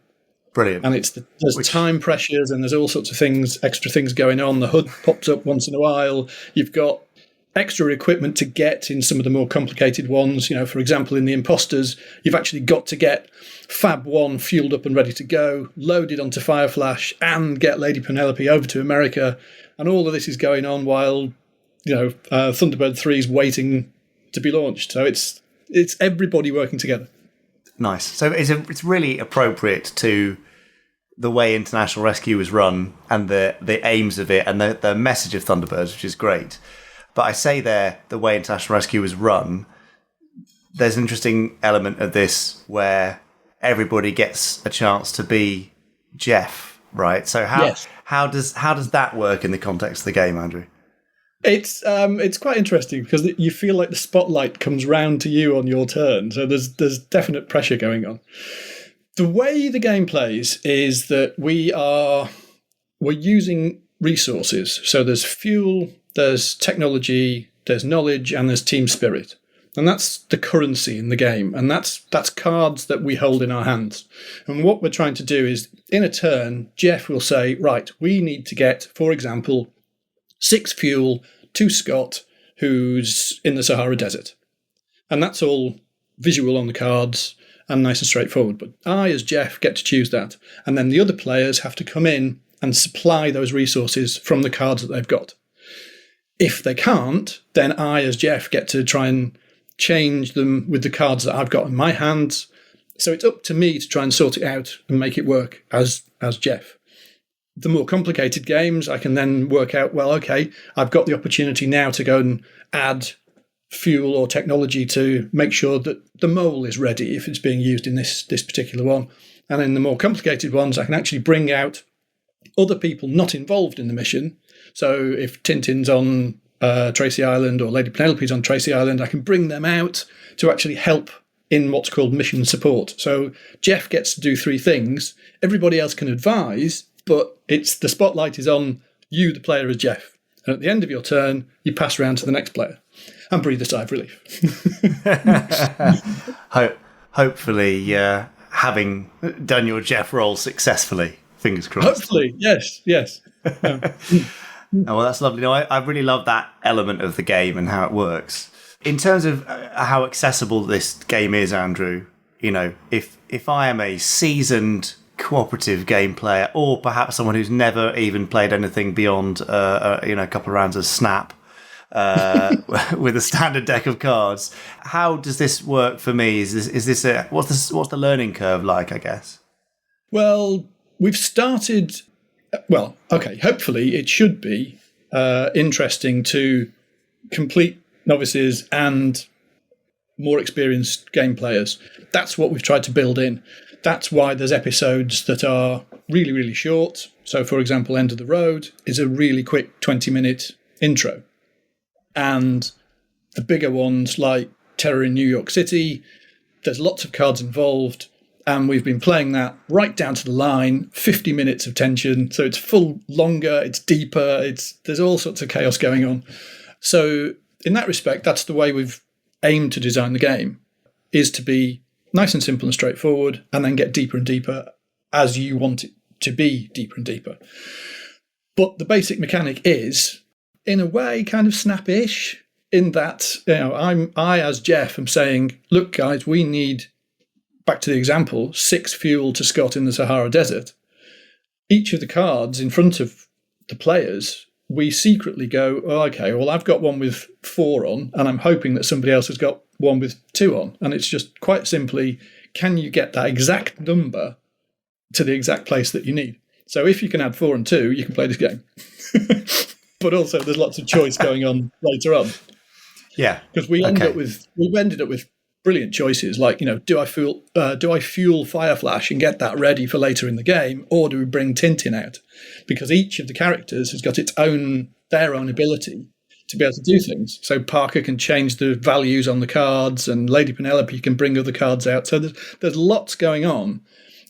Brilliant. And there's time pressures, and there's all sorts of things, extra things going on. The HUD pops up once in a while. You've got extra equipment to get in some of the more complicated ones. For example, in the Imposters, you've actually got to get FAB 1 fueled up and ready to go, loaded onto Fireflash, and get Lady Penelope over to America. And all of this is going on while, Thunderbird 3 is waiting to be launched. So it's everybody working together. Nice. So it's really appropriate to the way International Rescue is run and the aims of it and the message of Thunderbirds, which is great. But I say there, the way International Rescue is run, there's an interesting element of this where everybody gets a chance to be Jeff, right? So how does that work in the context of the game, Andrew? It's quite interesting because you feel like the spotlight comes round to you on your turn. So there's definite pressure going on. The way the game plays is that we're using resources. So there's fuel, there's technology, there's knowledge, and there's team spirit. And that's the currency in the game. And that's cards that we hold in our hands. And what we're trying to do is, in a turn, Jeff will say, right, we need to get, for example, 6 fuel to Scott, who's in the Sahara Desert. And that's all visual on the cards. and nice and straightforward. But I, as Jeff, get to choose that. And then the other players have to come in and supply those resources from the cards that they've got. If they can't, then I, as Jeff, get to try and change them with the cards that I've got in my hands. So it's up to me to try and sort it out and make it work as Jeff. The more complicated games, I can then work out, well, okay, I've got the opportunity now to go and add fuel or technology to make sure that the mole is ready if it's being used in this particular one. And in the more complicated ones, I can actually bring out other people not involved in the mission. So if Tintin's on Tracy Island or Lady Penelope's on Tracy Island, I can bring them out to actually help in what's called mission support. So Jeff gets to do 3 things. Everybody else can advise, but the spotlight is on you, the player, as Jeff. And at the end of your turn, you pass around to the next player and breathe a sigh of relief. Hopefully, having done your Jeff role successfully, fingers crossed. Hopefully, yes. Oh, well, that's lovely. No, I really love that element of the game and how it works. In terms of how accessible this game is, Andrew, if I am a seasoned cooperative game player, or perhaps someone who's never even played anything beyond a couple of rounds of Snap with a standard deck of cards, how does this work for me? What's the learning curve like, I guess? Well, we've started. Well, okay. Hopefully, it should be interesting to complete novices and more experienced game players. That's what we've tried to build in. That's why there's episodes that are really, really short. So, for example, End of the Road is a really quick 20-minute intro. And the bigger ones like Terror in New York City, there's lots of cards involved. And we've been playing that right down to the line, 50 minutes of tension. So it's longer, it's deeper, there's all sorts of chaos going on. So in that respect, that's the way we've aimed to design the game, is to be nice and simple and straightforward, and then get deeper and deeper as you want it to be deeper and deeper. But the basic mechanic is, in a way, kind of Snap-ish, in that, I as Jeff am saying, look, guys, we need, back to the example, 6 fuel to Scott in the Sahara Desert. Each of the cards in front of the players, we secretly go, oh, okay, well, I've got one with 4 on, and I'm hoping that somebody else has got one with 2 on. And it's just quite simply, can you get that exact number to the exact place that you need? So if you can add 4 and 2, you can play this game. But also there's lots of choice going on later on. Yeah. Because we ended up with brilliant choices, like, do I fuel Fire Flash and get that ready for later in the game, or do we bring Tintin out? Because each of the characters has got their own ability to be able to do things. So Parker can change the values on the cards, and Lady Penelope can bring other cards out. So there's lots going on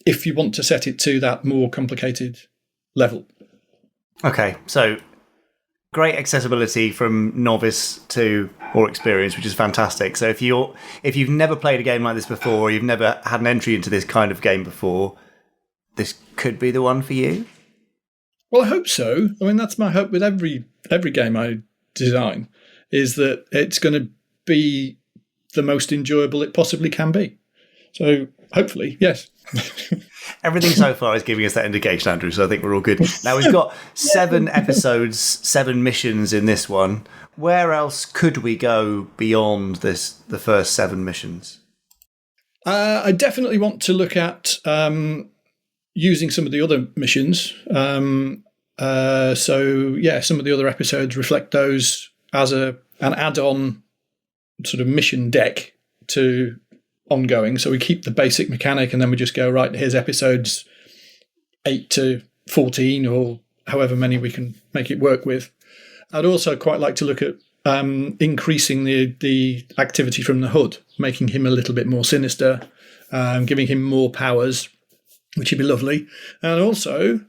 if you want to set it to that more complicated level. Okay, so great accessibility from novice to more experience, which is fantastic. So if you've never played a game like this before, or you've never had an entry into this kind of game before, this could be the one for you. Well, I hope so. I mean, that's my hope with every game I design, is that it's going to be the most enjoyable it possibly can be. So hopefully, yes. Everything so far is giving us that indication, Andrew, so I think we're all good. Now, we've got 7 episodes, 7 missions in this one. Where else could we go beyond the first 7 missions? I definitely want to look at using some of the other missions. Some of the other episodes reflect those as an add-on sort of mission deck to ongoing. So we keep the basic mechanic, and then we just go, right, here's episodes 8 to 14, or however many we can make it work with. I'd also quite like to look at increasing the activity from the Hood, making him a little bit more sinister, giving him more powers, which would be lovely. And also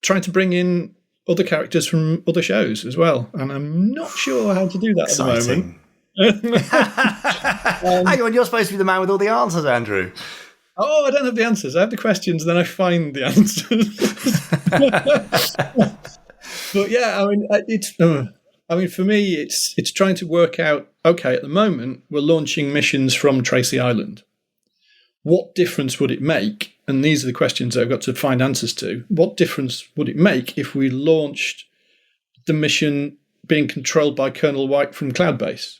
trying to bring in other characters from other shows as well. And I'm not sure how to do that Exciting. At the moment. Hang on, you're supposed to be the man with all the answers, Andrew. Oh, I don't have the answers. I have the questions, then I find the answers. But yeah, I mean, for me, it's trying to work out. Okay, at the moment, we're launching missions from Tracy Island. what difference would it make? And these are the questions that I've got to find answers to. What difference would it make if we launched the mission being controlled by Colonel White from Cloudbase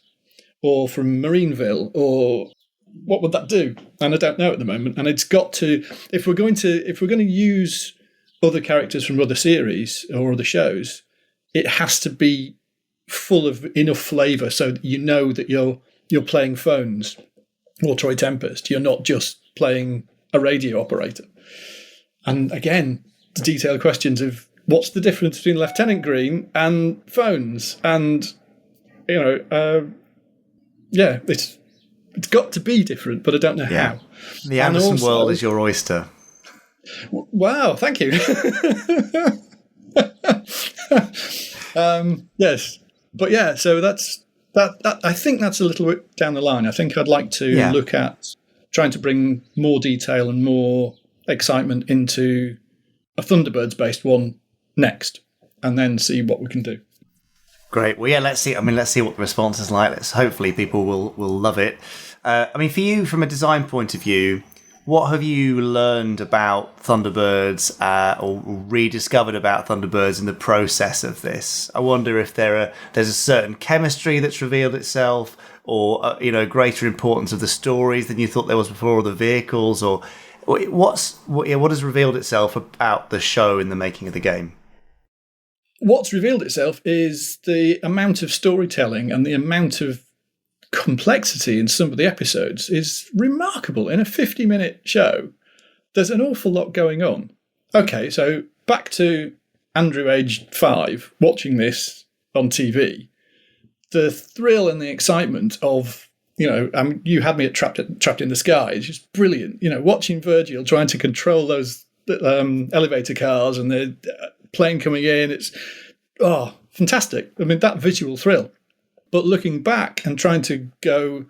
or from Marineville, or what would that do? And I don't know at the moment. And it's got to, if we're going to use other characters from other series or other shows, it has to be full of enough flavour so that you know that you're playing Phones or Troy Tempest. You're not just playing a radio operator. And again, the detailed questions of what's the difference between Lieutenant Green and Phones? And, it's got to be different, but I don't know how. The Anderson world is your oyster. Wow, thank you. Yes. But yeah, so that's that. I think that's a little bit down the line. I think I'd like to look at trying to bring more detail and more excitement into a Thunderbirds-based one next, and then see what we can do. Great. Well, yeah, let's see. I mean, let's see what the response is like. Hopefully people will love it. I mean, for you, from a design point of view, what have you learned about Thunderbirds or rediscovered about Thunderbirds in the process of this? I wonder if there's a certain chemistry that's revealed itself, or greater importance of the stories than you thought there was before, or the vehicles, or what has revealed itself about the show in the making of the game? What's revealed itself is the amount of storytelling and the amount of complexity in some of the episodes is remarkable. In a 50-minute show, there's an awful lot going on. Okay, so back to Andrew, aged 5, watching this on TV. The thrill and the excitement of, you had me at Trapped in the Sky. It's just brilliant. Watching Virgil trying to control those elevator cars and the plane coming in. It's, fantastic. I mean, that visual thrill. But looking back and trying to go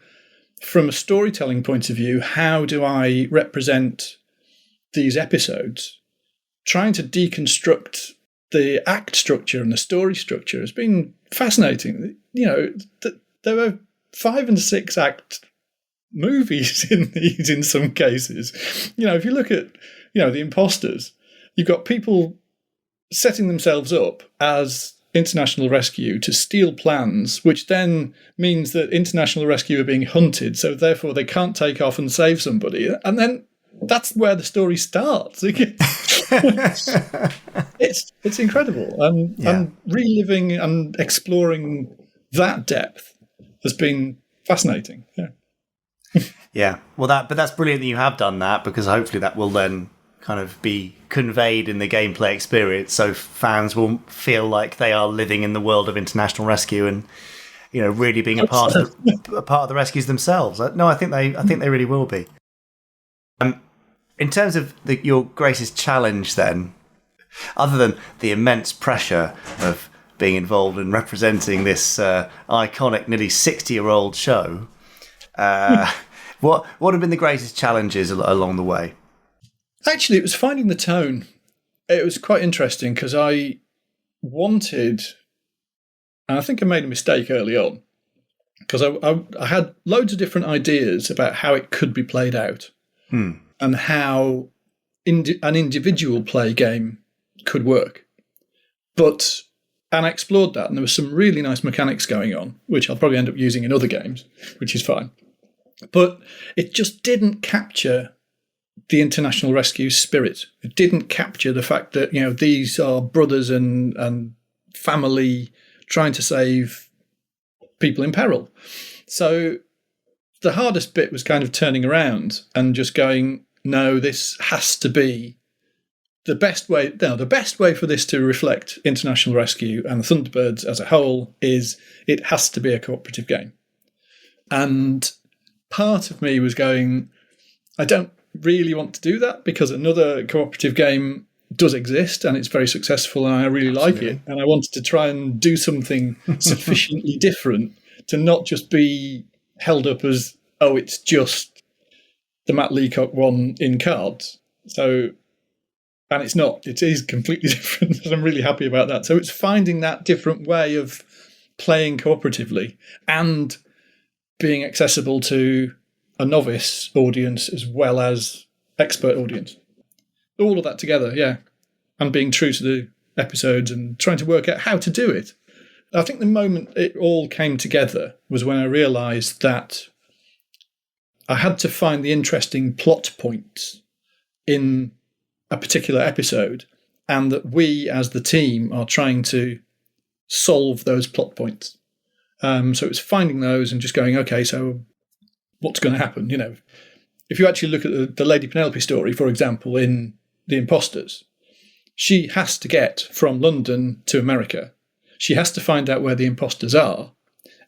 from a storytelling point of view, how do I represent these episodes? Trying to deconstruct the act structure and the story structure has been fascinating. There are 5 and 6 act movies in these in some cases. If you look at, the imposters, you've got people setting themselves up as international rescue to steal plans, which then means that international rescue are being hunted, so therefore they can't take off and save somebody. And then that's where the story starts. It's incredible. And reliving and exploring that depth has been fascinating. Yeah. Well, that's brilliant that you have done that, because hopefully that will then kind of be conveyed in the gameplay experience, so fans will feel like they are living in the world of international rescue and really being a part of the rescues themselves. No, I think they really will be. In terms of your greatest challenge, then, other than the immense pressure of being involved in representing this iconic, nearly 60-year-old show, what have been the greatest challenges along the way? Actually, it was finding the tone. It was quite interesting because I wanted, and I think I made a mistake early on, because I had loads of different ideas about how it could be played out and how an individual play game could work. And I explored that, and there was some really nice mechanics going on, which I'll probably end up using in other games, which is fine. But it just didn't capture the international rescue spirit. It didn't capture the fact that, these are brothers and family trying to save people in peril. So the hardest bit was kind of turning around and just going, no, this has to be the best way. No, the best way for this to reflect international rescue and the Thunderbirds as a whole is it has to be a cooperative game. And part of me was going, I don't really want to do that, because another cooperative game does exist and it's very successful and I really like it, and I wanted to try and do something sufficiently different to not just be held up as, it's just the Matt Leacock one in cards. So, and it's not, it is completely different, and I'm really happy about that. So it's finding that different way of playing cooperatively and being accessible to a novice audience as well as expert audience. All of that together, yeah. And being true to the episodes and trying to work out how to do it. I think the moment it all came together was when I realised that I had to find the interesting plot points in a particular episode, and that we as the team are trying to solve those plot points. So it's finding those and just going, okay, so what's going to happen? You know, if you actually look at the Lady Penelope story, for example, in The Imposters, she has to get from London to America. She has to find out where the imposters are.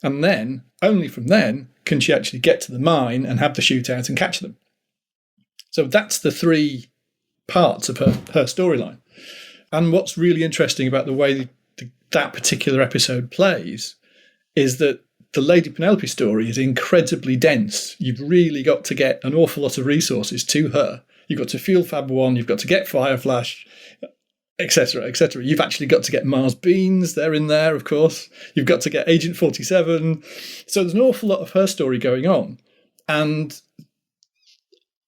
And then, only from then, can she actually get to the mine and have the shootout and catch them. So that's the 3 parts of her storyline. And what's really interesting about the way that particular episode plays is that the Lady Penelope story is incredibly dense. You've really got to get an awful lot of resources to her. You've got to fuel Fab 1, you've got to get Fireflash, etc., etc. You've actually got to get Mars Beans, they're in there, of course. You've got to get Agent 47. So there's an awful lot of her story going on, and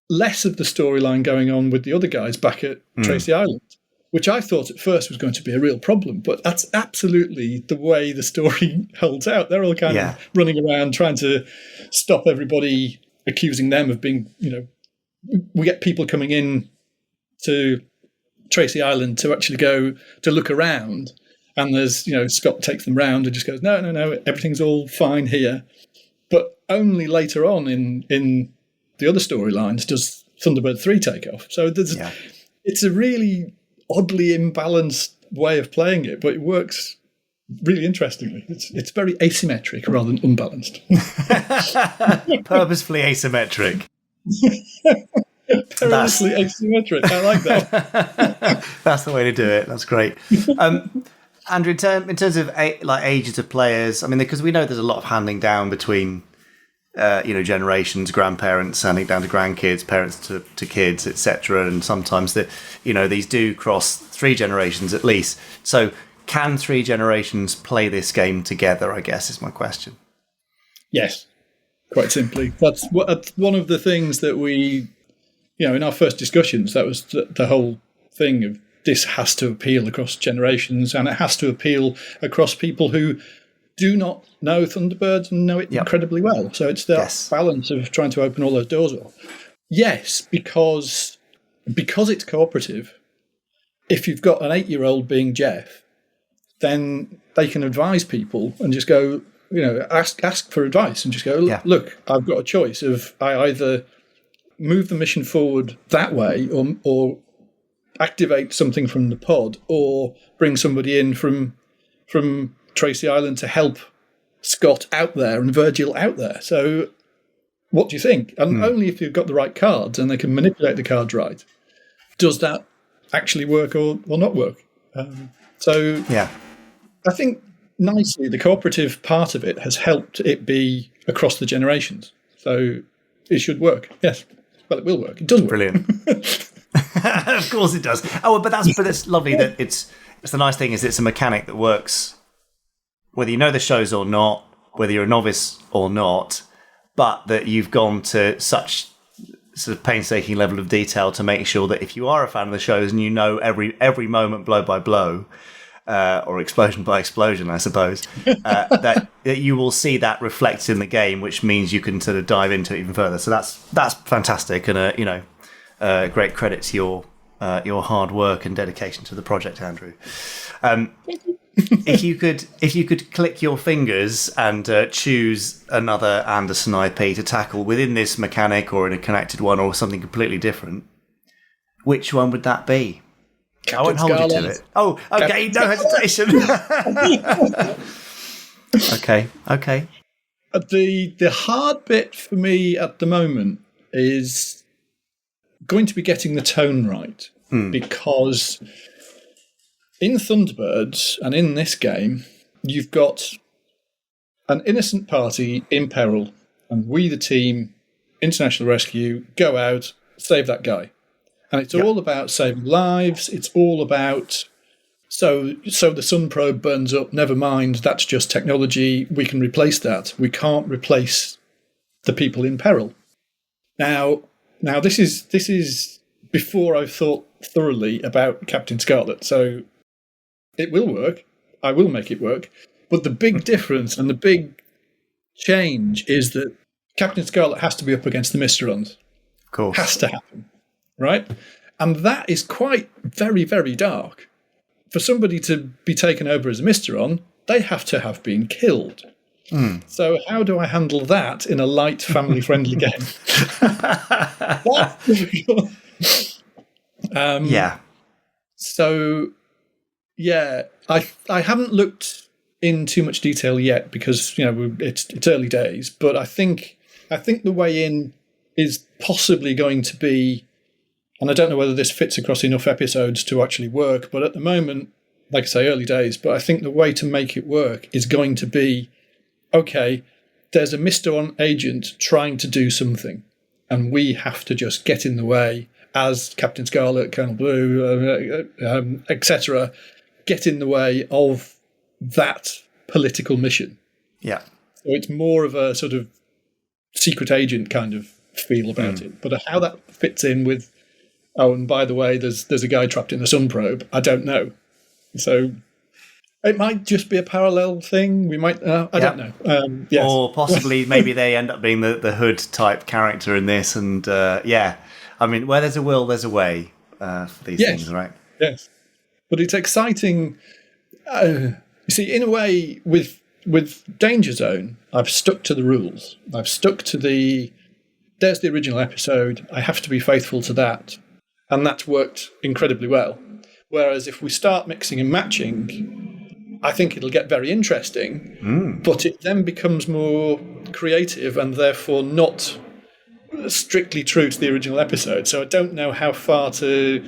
less of the storyline going on with the other guys back at Tracy Island, which I thought at first was going to be a real problem, but that's absolutely the way the story holds out. They're all kind of running around trying to stop everybody accusing them of being, you know, we get people coming in to Tracy Island to actually go to look around, and there's, you know, Scott takes them round and just goes, no, everything's all fine here. But only later on in the other storylines does Thunderbird 3 take off. So it's a really oddly imbalanced way of playing it, but it works really interestingly. It's very asymmetric rather than unbalanced. Purposefully asymmetric. Perilously asymmetric. I like that. That's the way to do it. That's great. Andrew, in terms of like ages of players, I mean, because we know there's a lot of handing down between generations, grandparents handing down to grandkids, parents to kids, etc. And sometimes these do cross 3 generations at least. So can 3 generations play this game together, I guess, is my question. Yes, quite simply. That's one of the things that we, in our first discussions, that was the whole thing of this has to appeal across generations, and it has to appeal across people who do not know Thunderbirds and know it incredibly well. So it's that balance of trying to open all those doors up. Yes, because it's cooperative, if you've got an 8-year-old being Jeff, then they can advise people and just go, ask for advice and just go, look, I've got a choice of I either move the mission forward that way or activate something from the pod or bring somebody in from Tracy Island to help Scott out there and Virgil out there. So what do you think? And only if you've got the right cards and they can manipulate the cards right, does that actually work or not work? I think nicely the cooperative part of it has helped it be across the generations. So it should work. Yes. Well, it will work. It does work. Brilliant. Of course it does. Oh, but that's lovely that it's the nice thing is it's a mechanic that works whether you know the shows or not, whether you're a novice or not, but that you've gone to such sort of painstaking level of detail to make sure that if you are a fan of the shows and you know every moment blow by blow, or explosion by explosion, I suppose, that you will see that reflected in the game, which means you can sort of dive into it even further. So that's fantastic, and great credit to your hard work and dedication to the project, Andrew. If you could click your fingers and choose another Anderson IP to tackle within this mechanic or in a connected one or something completely different, which one would that be? Captain I won't hold you to it. Oh, okay, no hesitation. Okay. The hard bit for me at the moment is going to be getting the tone right, because in Thunderbirds and in this game, you've got an innocent party in peril, and we, the team, International Rescue, go out, save that guy. And it's all about saving lives. It's all about, so the Sun probe burns up, never mind, that's just technology. We can replace that. We can't replace the people in peril. Now this is before I've thought thoroughly about Captain Scarlet, so it will work. I will make it work. But the big difference and the big change is that Captain Scarlet has to be up against the Mysterons. Of course. Has to happen, right? And that is quite very, very dark. For somebody to be taken over as a Mysteron, they have to have been killed. So how do I handle that in a light, family-friendly game? That's difficult. Yeah. So, yeah, I haven't looked in too much detail yet because it's early days. But I think the way in is possibly going to be, and I don't know whether this fits across enough episodes to actually work. But at the moment, like I say, early days. But I think the way to make it work is going to be, okay, there's a Mysteron agent trying to do something, and we have to just get in the way as Captain Scarlet, Colonel Blue, etc., get in the way of that political mission. Yeah. So it's more of a sort of secret agent kind of feel about it. But how that fits in with, oh, and by the way, there's a guy trapped in the sun probe, I don't know. So it might just be a parallel thing. We might, I don't know. Yes. Or possibly maybe they end up being the Hood type character in this. And I mean, where there's a will, there's a way for these things, right? Yes. But it's exciting. You see, in a way, with Danger Zone, I've stuck to the rules. I've stuck to there's the original episode. I have to be faithful to that. And that's worked incredibly well. Whereas if we start mixing and matching, I think it'll get very interesting, but it then becomes more creative and therefore not strictly true to the original episode. So I don't know how far to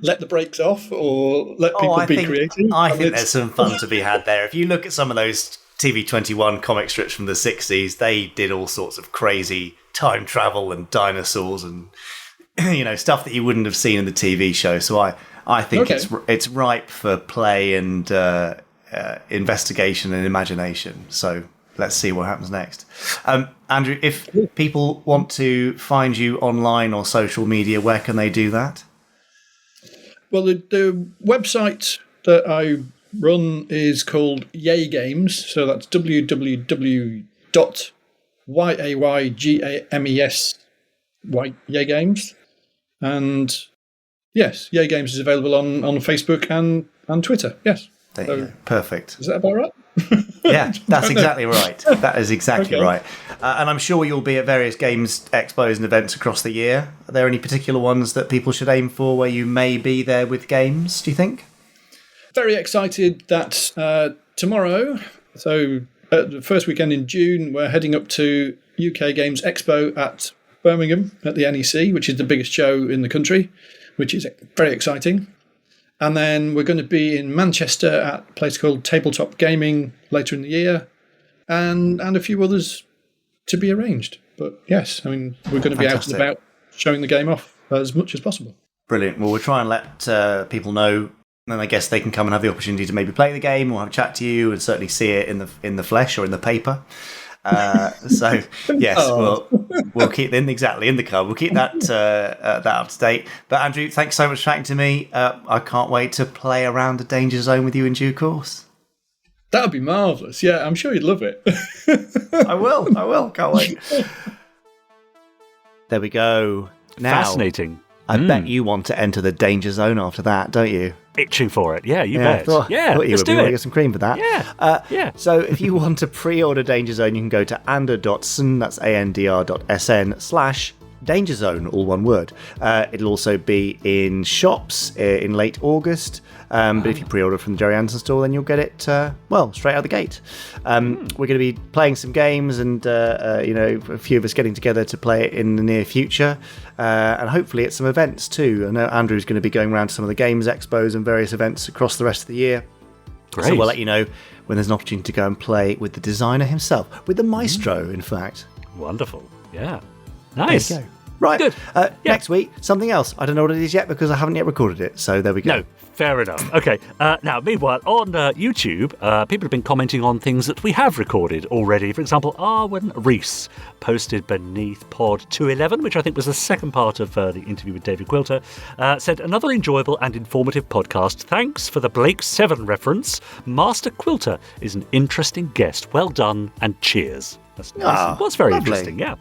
let the brakes off or let people be creative. I think there's some fun to be had there. If you look at some of those TV21 comic strips from the 60s, they did all sorts of crazy time travel and dinosaurs and stuff that you wouldn't have seen in the TV show. So I think it's ripe for play and investigation and imagination. So let's see what happens next. Andrew, if people want to find you online or social media, where can they do that? Well, the website that I run is called Yay Games. So that's www.yaygames. And yes, Yay Games is available on Facebook and Twitter. Yes. There you go. Perfect. Is that about right? Yeah, that's exactly right. That is exactly right. And I'm sure you'll be at various games expos and events across the year. Are there any particular ones that people should aim for where you may be there with games, do you think? Very excited that tomorrow, so the first weekend in June, we're heading up to UK Games Expo at Birmingham at the NEC, which is the biggest show in the country, which is very exciting. And then we're going to be in Manchester at a place called Tabletop Gaming later in the year, and a few others to be arranged. But yes, I mean, we're going to be out and about showing the game off as much as possible. Brilliant. Well, we'll try and let people know, and I guess they can come and have the opportunity to maybe play the game or have a chat to you and certainly see it in the flesh or in the paper. So yes, we'll keep in the card. We'll keep that up to date. But Andrew, thanks so much for chatting to me. I can't wait to play around the Danger Zone with you in due course. That would be marvellous. Yeah, I'm sure you'd love it. I will. Can't wait. There we go. Now, fascinating. I bet you want to enter the Danger Zone after that, don't you? Itching for it. Yeah, you bet. Thought you let's would do want to it. get some cream for that. Yeah. So if you want to pre-order Danger Zone, you can go to andr.sn, that's andr.sn/Danger Zone, all one word. It'll also be in shops in late August. But if you pre-order from the Gerry Anderson store, then you'll get it, straight out the gate. We're going to be playing some games and, a few of us getting together to play it in the near future. And hopefully at some events too. I know Andrew's going to be going around to some of the games expos and various events across the rest of the year. Great. So we'll let you know when there's an opportunity to go and play with the designer himself, with the maestro, in fact. Wonderful. Yeah. Nice. There you go. Right. Good. Next week, something else. I don't know what it is yet because I haven't yet recorded it. So there we go. No, fair enough. Okay. Now, meanwhile, on YouTube, people have been commenting on things that we have recorded already. For example, Arwen Rees posted beneath Pod 211, which I think was the second part of the interview with David Quilter, said, another enjoyable and informative podcast. Thanks for the Blake 7 reference. Master Quilter is an interesting guest. Well done and cheers. That's nice. It was very interesting, yeah.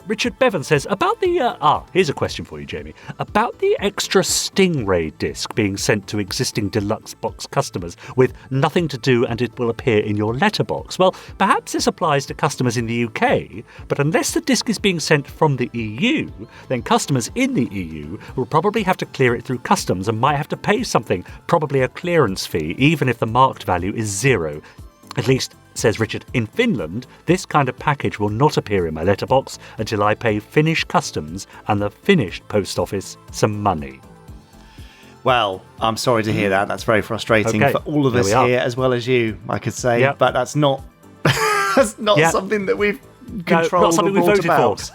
Richard Bevan says, about the... here's a question for you, Jamie. About the extra Stingray disc being sent to existing deluxe box customers with nothing to do and it will appear in your letterbox. Well, perhaps this applies to customers in the UK, but unless the disc is being sent from the EU, then customers in the EU will probably have to clear it through customs and might have to pay something, probably a clearance fee, even if the marked value is 0. At least, says Richard, in Finland, this kind of package will not appear in my letterbox until I pay Finnish customs and the Finnish post office some money. Well, I'm sorry to hear that. That's very frustrating for all of us here, as well as you, I could say. Yep. But that's not something that we've controlled or brought about.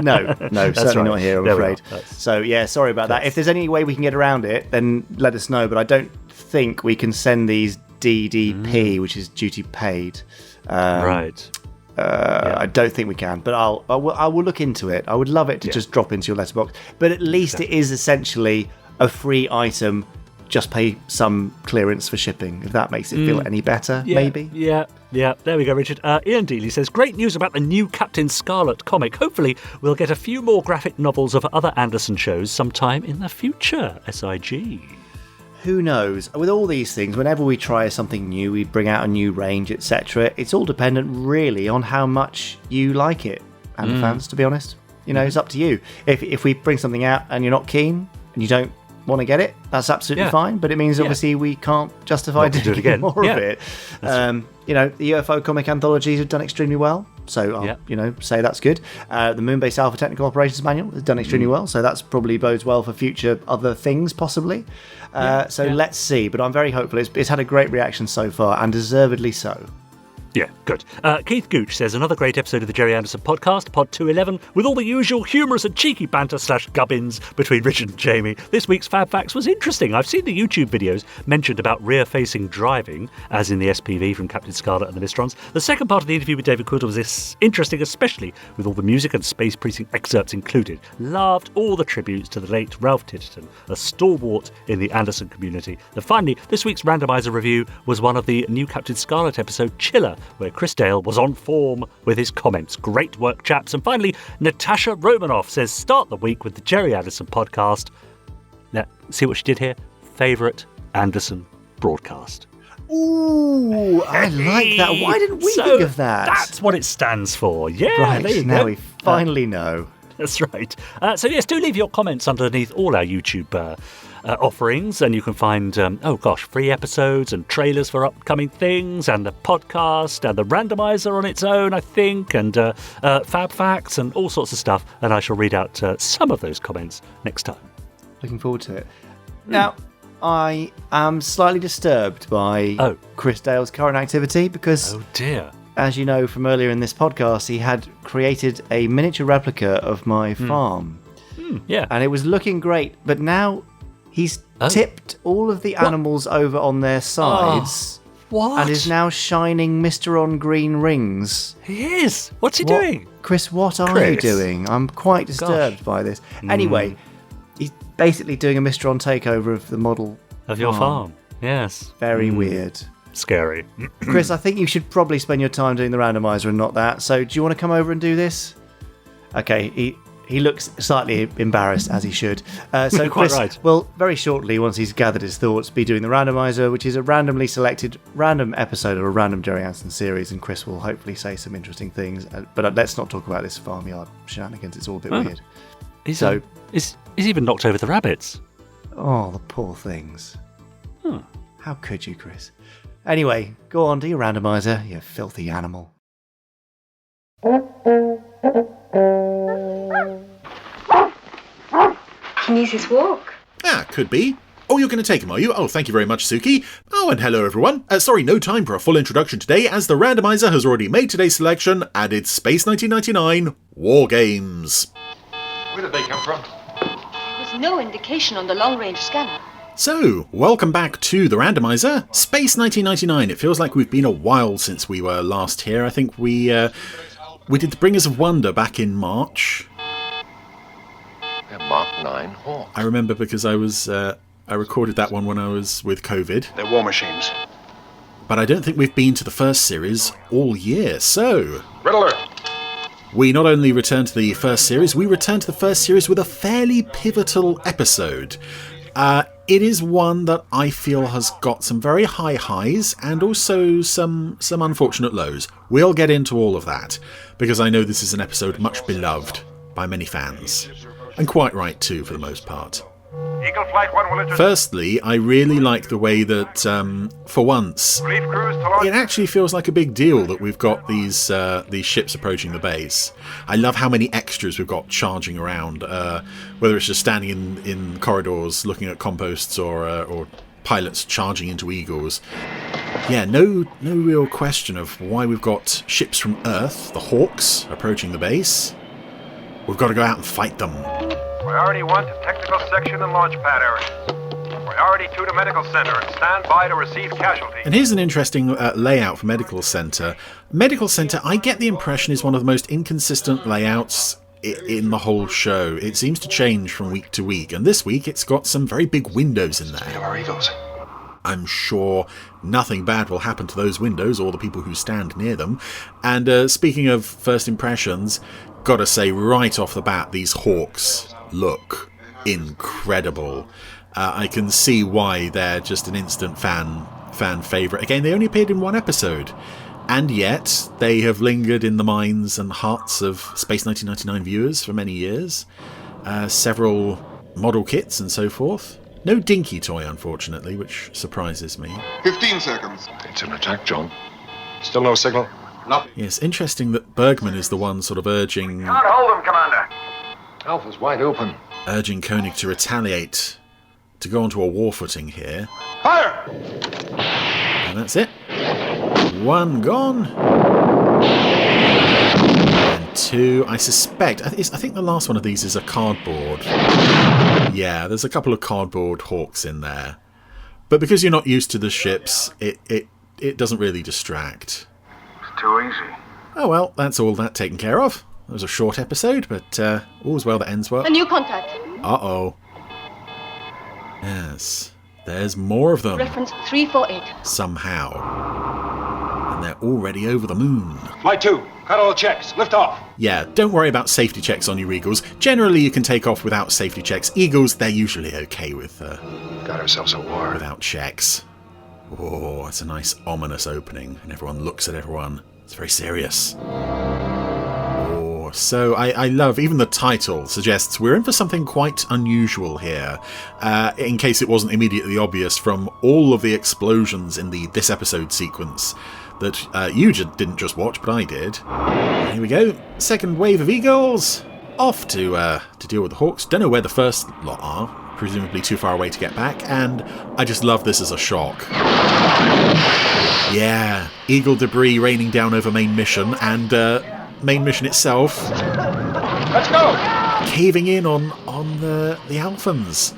No, certainly not here, I'm afraid. So, sorry about that. If there's any way we can get around it, then let us know. But I don't think we can send these DDP, which is duty paid. Right. I don't think we can, but I will look into it. I would love it to just drop into your letterbox, but at least it is essentially a free item. Just pay some clearance for shipping, if that makes it feel any better, maybe. Yeah, there we go, Richard. Ian Dealey says, great news about the new Captain Scarlet comic. Hopefully we'll get a few more graphic novels of other Anderson shows sometime in the future. SIG. Who knows? With all these things, whenever we try something new, we bring out a new range, etc. It's all dependent really on how much you like it. And the fans, to be honest. You know, it's up to you. If we bring something out and you're not keen and you don't want to get it, that's absolutely fine. But it means obviously we can't justify doing more of it. You know, the UFO Comic Anthologies have done extremely well. So I'll, say that's good. The Moonbase Alpha Technical Operations Manual has done extremely well. So that's probably bodes well for future other things, possibly. Let's see. But I'm very hopeful. It's had a great reaction so far, and deservedly so. Yeah, good. Keith Gooch says, another great episode of the Gerry Anderson Podcast, Pod 211, with all the usual humorous and cheeky banter / gubbins between Richard and Jamie. This week's Fab Facts was interesting. I've seen the YouTube videos mentioned about rear-facing driving, as in the SPV from Captain Scarlet and the Mysterons. The second part of the interview with David Quilter was interesting, especially with all the music and Space Precinct excerpts included. Loved all the tributes to the late Ralph Titterton, a stalwart in the Anderson community. And finally, this week's Randomiser review was one of the new Captain Scarlet episode, Chiller, where Chris Dale was on form with his comments. Great work, chaps. And finally, Natasha Romanoff says, start the week with the Gerry Anderson Podcast. Now, see what she did here? Favourite Anderson broadcast. Ooh, I like that. Why didn't we think of that? That's what it stands for. Yeah, right, there you now go. We finally know. That's right. So yes, do leave your comments underneath all our YouTube offerings, and you can find, free episodes and trailers for upcoming things, and the podcast, and the randomizer on its own, I think, and Fab Facts, and all sorts of stuff. And I shall read out some of those comments next time. Looking forward to it. Now, I am slightly disturbed by Chris Dale's current activity because... Oh, dear. As you know from earlier in this podcast, he had created a miniature replica of my farm. Yeah. And it was looking great, but now he's tipped all of the animals over on their sides. What? And is now shining Mysteron green rings. He is. What's he doing? Chris, what are you doing? I'm quite disturbed by this. Anyway, he's basically doing a Mysteron takeover of the model of your farm. Yes. Very weird. Scary. Chris, I think you should probably spend your time doing the randomizer and not that. So do you want to come over and do this? Okay, he looks slightly embarrassed, as he should. So Chris will very shortly, once he's gathered his thoughts, be doing the randomizer, which is a randomly selected random episode of a random Gerry Anderson series, and Chris will hopefully say some interesting things. But let's not talk about this farmyard shenanigans. It's all a bit weird. He's even knocked over the rabbits. Oh, the poor things. How could you, Chris? Anyway, go on, do your randomizer, you filthy animal. Can use this walk. Could be. Oh, you're going to take him, are you? Oh, thank you very much, Suki. Oh, and hello, everyone. Sorry, no time for a full introduction today, as the randomizer has already made today's selection, and it's Space 1999 War Games. Where did they come from? There's no indication on the long-range scanner. So, welcome back to the Randomiser, Space 1999. It feels like we've been a while since we were last here. I think we did the Bringers of Wonder back in March. They're Mark 9 Hawks. I remember because I recorded that one when I was with COVID. They're war machines. But I don't think we've been to the first series all year. So, Red alert. we not only returned to the first series, we returned to the first series with a fairly pivotal episode. It is one that I feel has got some very high highs and also some unfortunate lows. We'll get into all of that, because I know this is an episode much beloved by many fans. And quite right too, for the most part. Eagle Flight 1 will Firstly, I really like the way that, for once, relief crews to launch. it actually feels like a big deal that we've got these ships approaching the base. I love how many extras we've got charging around, whether it's just standing in corridors looking at composts or pilots charging into Eagles. Yeah, no real question of why we've got ships from Earth, the Hawks, approaching the base. We've got to go out and fight them. Priority 1 to technical section and launch pad area. Priority 2 to medical center and stand by to receive casualties. And here's an interesting layout for Medical Center. Medical Center, I get the impression, is one of the most inconsistent layouts in the whole show. It seems to change from week to week, and this week it's got some very big windows in there. Our Eagles. I'm sure nothing bad will happen to those windows or the people who stand near them. And speaking of first impressions, gotta say right off the bat, these Hawks look incredible. I can see why they're just an instant fan favourite. Again, they only appeared in one episode, and yet they have lingered in the minds and hearts of Space 1999 viewers for many years. Several model kits and so forth. No Dinky toy, unfortunately, which surprises me. 15 seconds. It's an attack, John. Still no signal? Nothing. Yes, interesting that Bergman is the one sort of urging Can't hold them, Commander. Alpha's wide open. Koenig to retaliate, to go onto a war footing here. Fire! And that's it. One gone. And two, I suspect, I think the last one of these is a cardboard. Yeah, there's a couple of cardboard Hawks in there. But because you're not used to the ships, it doesn't really distract. It's too easy. Oh well, that's all that taken care of. It was a short episode, but all's well that ends well. A new contact. Uh-oh. Yes, there's more of them. Reference 348. Somehow. And they're already over the moon. Flight 2, cut all checks. Lift off. Yeah, don't worry about safety checks on your Eagles. Generally, you can take off without safety checks. Eagles, they're usually okay with Got ourselves a war. without checks. Oh, it's a nice ominous opening, and everyone looks at everyone. It's very serious. So I love, even the title suggests we're in for something quite unusual here, in case it wasn't immediately obvious from all of the explosions in this episode sequence that you didn't just watch, but I did. Here we go, second wave of Eagles, off to deal with the Hawks. Don't know where the first lot are, presumably too far away to get back, and I just love this as a shock. Yeah, Eagle debris raining down over main mission, and main mission itself Let's go! caving in on the Alphans.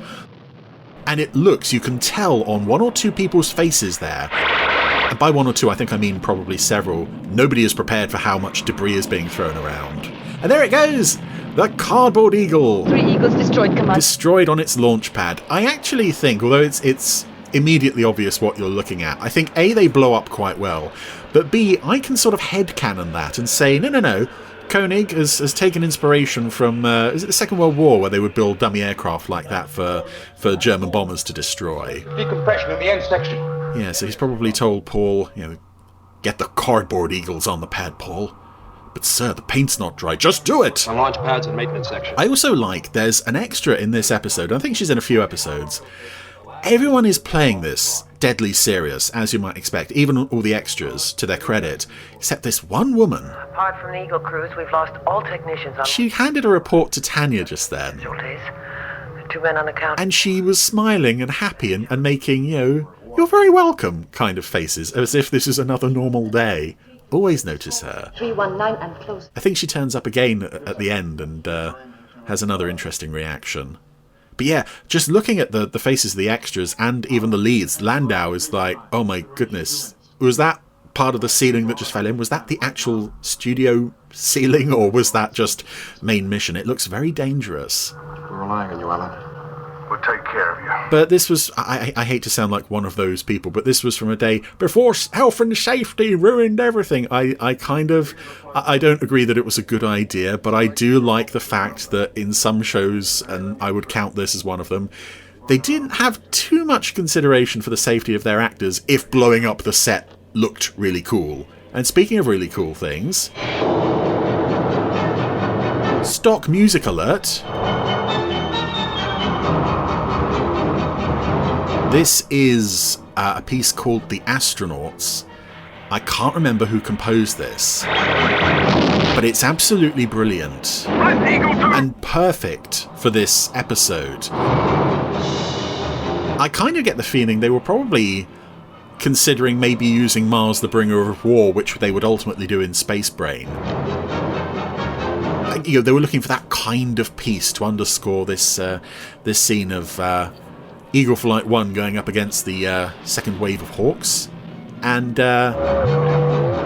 And it looks, you can tell on one or two people's faces there, and by one or two I think I mean probably several, nobody is prepared for how much debris is being thrown around. And there it goes! The cardboard Eagle! 3 Eagles destroyed, Commander. Destroyed on its launch pad. I actually think, although it's immediately obvious what you're looking at, I think A, they blow up quite well, but B, I can sort of headcanon that and say, no, Koenig has taken inspiration from, is it the Second World War, where they would build dummy aircraft like that for German bombers to destroy? Decompression in the end section. Yeah, so he's probably told Paul, get the cardboard Eagles on the pad, Paul. But sir, the paint's not dry, just do it! On launch pads and maintenance section. I also like, there's an extra in this episode, I think she's in a few episodes. Everyone is playing this deadly serious, as you might expect, even all the extras, to their credit, except this one woman. Apart from the Eagle crews, we've lost all technicians on... She handed a report to Tanya just then. casualties. 2 men unaccounted. And she was smiling and happy and making, you're very welcome kind of faces, as if this is another normal day. Always notice her. 319 and close. I think she turns up again at the end and has another interesting reaction. But yeah, just looking at the faces of the extras and even the leads, Landau is like, oh my goodness, was that part of the ceiling that just fell in? Was that the actual studio ceiling, or was that just main mission? It looks very dangerous. We're relying on you, Alan. We'll take care of you. But this was, I hate to sound like one of those people, but this was from a day before health and safety ruined everything. I don't agree that it was a good idea, but I do like the fact that in some shows, and I would count this as one of them, they didn't have too much consideration for the safety of their actors if blowing up the set looked really cool. And speaking of really cool things, stock music alert. This is a piece called The Astronauts. I can't remember who composed this, but it's absolutely brilliant and perfect for this episode. I kind of get the feeling they were probably considering maybe using Mars the Bringer of War, which they would ultimately do in Space Brain. You know, they were looking for that kind of piece to underscore this scene of Eagle Flight 1 going up against the second wave of Hawks, and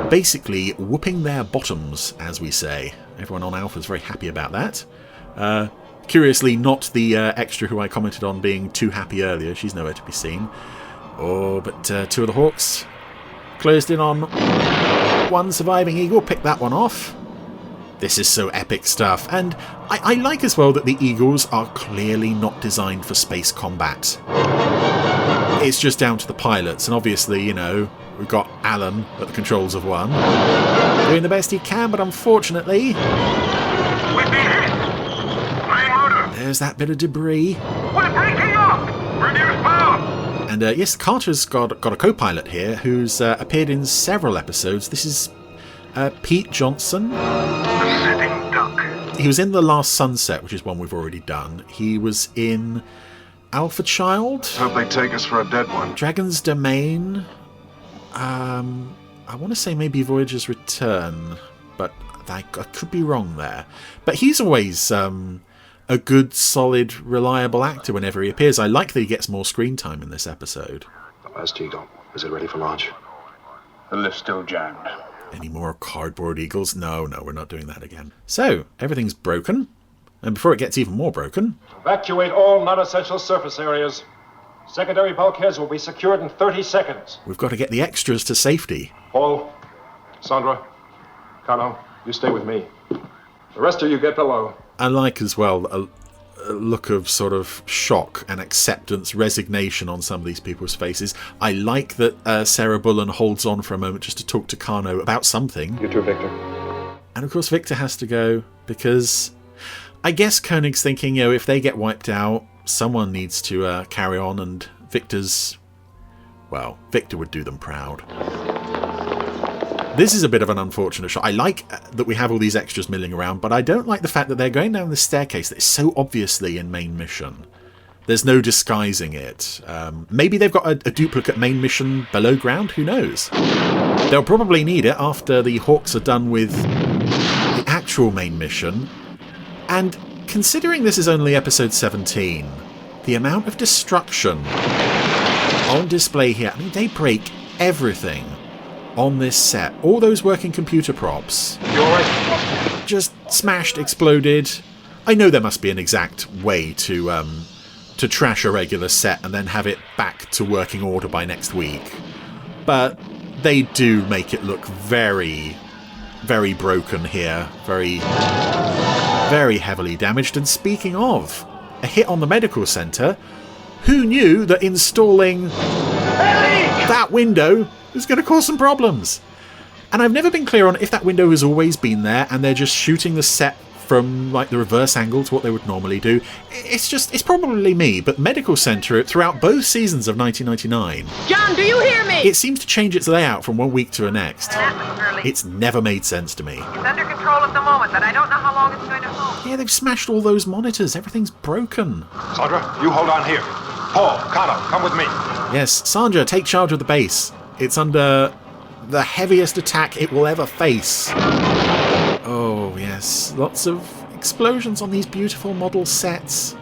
basically whooping their bottoms, as we say. Everyone on Alpha is very happy about that. Curiously, not the extra who I commented on being too happy earlier. She's nowhere to be seen. Oh, but two of the Hawks closed in on one surviving Eagle, picked that one off. This is so epic stuff, and I like as well that the Eagles are clearly not designed for space combat. It's just down to the pilots, and obviously, you know, we've got Alan at the controls of one, doing the best he can, but unfortunately, We've been hit! Main motor! there's that bit of debris. We're breaking up! Reduce power! And yes, Carter's got a co-pilot here who's appeared in several episodes. This is Pete Johnson. The sitting duck. He was in The Last Sunset, which is one we've already done. He was in Alpha Child. Hope they take us for a dead one. Dragon's Domain. I want to say maybe Voyager's Return, but I could be wrong there. But he's always a good, solid, reliable actor whenever he appears. I like that he gets more screen time in this episode. The last Eagle. Is it ready for launch? The lift's still jammed. Any more cardboard eagles? No, we're not doing that again. So, everything's broken. And before it gets even more broken... Evacuate all non-essential surface areas. Secondary bulkheads will be secured in 30 seconds. We've got to get the extras to safety. Paul, Sandra, Kano, you stay with me. The rest of you get below. I like as well a look of sort of shock and acceptance, resignation on some of these people's faces. I like that Sarah Bullen holds on for a moment just to talk to Kano about something. You too, Victor. And of course Victor has to go because I guess Koenig's thinking, you know, if they get wiped out, someone needs to carry on, and Victor would do them proud. This is a bit of an unfortunate shot. I like that we have all these extras milling around, but I don't like the fact that they're going down the staircase that is so obviously in main mission. There's no disguising it. Maybe they've got a duplicate main mission below ground, who knows? They'll probably need it after the Hawks are done with the actual main mission. And considering this is only episode 17, the amount of destruction on display here, I mean, they break everything on this set. All those working computer props just smashed, exploded. I know there must be an exact way to trash a regular set and then have it back to working order by next week, but they do make it look very, very broken here, very, very heavily damaged. And speaking of a hit on the medical centre, who knew that installing that window is going to cause some problems? And I've never been clear on if that window has always been there and they're just shooting the set from like the reverse angle to what they would normally do. It's probably me, but Medical Centre throughout both seasons of 1999, John, do you hear me? it seems to change its layout from one week to the next. It's never made sense to me. It's under control at the moment, but I don't know how long it's going to hold. Yeah, they've smashed all those monitors. Everything's broken. Sandra, you hold on here. Paul, Kano, come with me. Yes, Sandra, take charge of the base. It's under the heaviest attack it will ever face. Oh, yes. Lots of explosions on these beautiful model sets.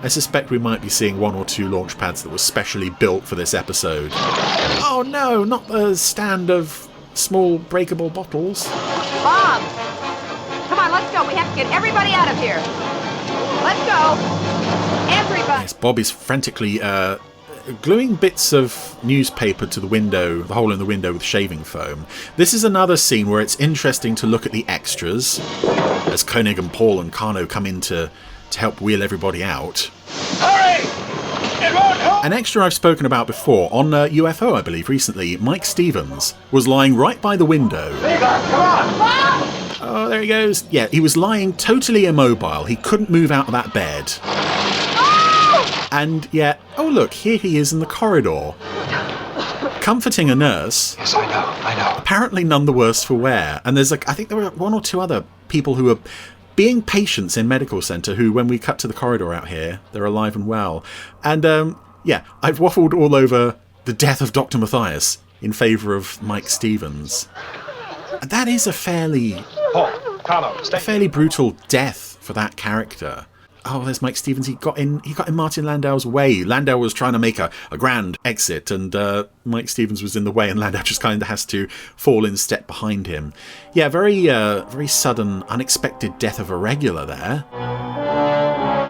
I suspect we might be seeing 1 or 2 launch pads that were specially built for this episode. Oh no, not the stand of small breakable bottles. Bob! Come on, let's go. We have to get everybody out of here. Let's go. Everybody. Yes, Bob is frantically gluing bits of newspaper to the window, the hole in the window with shaving foam. This is another scene where it's interesting to look at the extras as Koenig and Paul and Kano come in to help wheel everybody out. Hurry! It won't hold! An extra I've spoken about before on UFO, I believe, recently, Mike Stevens, was lying right by the window. Come on! Oh, there he goes. Yeah, he was lying totally immobile. He couldn't move out of that bed. And yet, oh look, here he is in the corridor, comforting a nurse. Yes, I know. Apparently none the worse for wear. And there's I think there were 1 or 2 other people who were being patients in medical centre who, when we cut to the corridor out here, they're alive and well. And yeah, I've waffled all over the death of Dr. Matthias in favour of Mike Stevens. And that is a fairly brutal death for that character. Oh, there's Mike Stevens. He got in Martin Landau's way. Landau was trying to make a grand exit, and Mike Stevens was in the way, and Landau just kind of has to fall in step behind him. Yeah, very sudden, unexpected death of a regular there.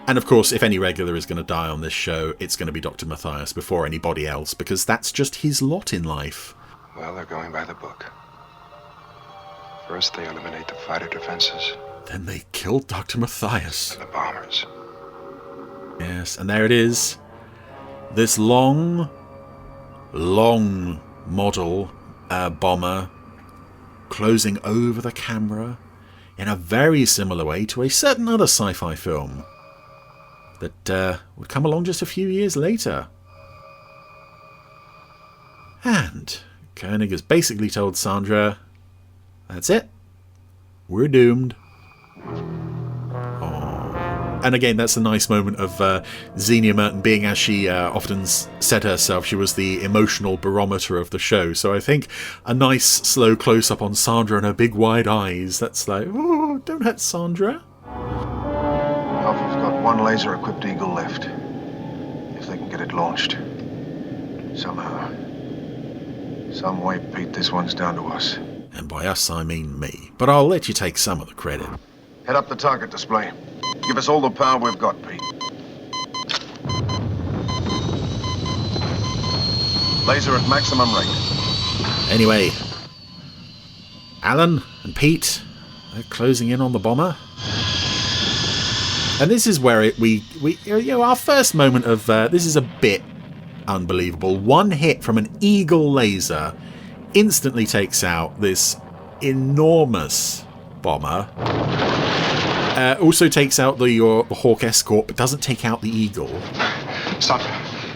And of course, if any regular is going to die on this show, it's going to be Dr. Matthias before anybody else, because that's just his lot in life. Well, they're going by the book. First, they eliminate the fighter defenses. Then they killed Dr. Matthias. And the bombers. Yes, and there it is. This long model bomber closing over the camera in a very similar way to a certain other sci-fi film that would come along just a few years later. And Koenig has basically told Sandra, that's it. We're doomed. And again, that's a nice moment of Xenia Merton being, as she often said herself, she was the emotional barometer of the show. So I think a nice slow close-up on Sandra and her big wide eyes, that's like, oh, don't hurt Sandra. Alpha's got 1 laser-equipped Eagle left. If they can get it launched. Somehow. Some way, Pete, this one's down to us. And by us, I mean me. But I'll let you take some of the credit. Head up the target display. Give us all the power we've got, Pete. Laser at maximum rate. Anyway, Alan and Pete, they're closing in on the bomber. And this is where our first moment of this is a bit unbelievable. 1 hit from an Eagle laser instantly takes out this enormous bomber. Also takes out the Hawk escort, but doesn't take out the Eagle. Sandra,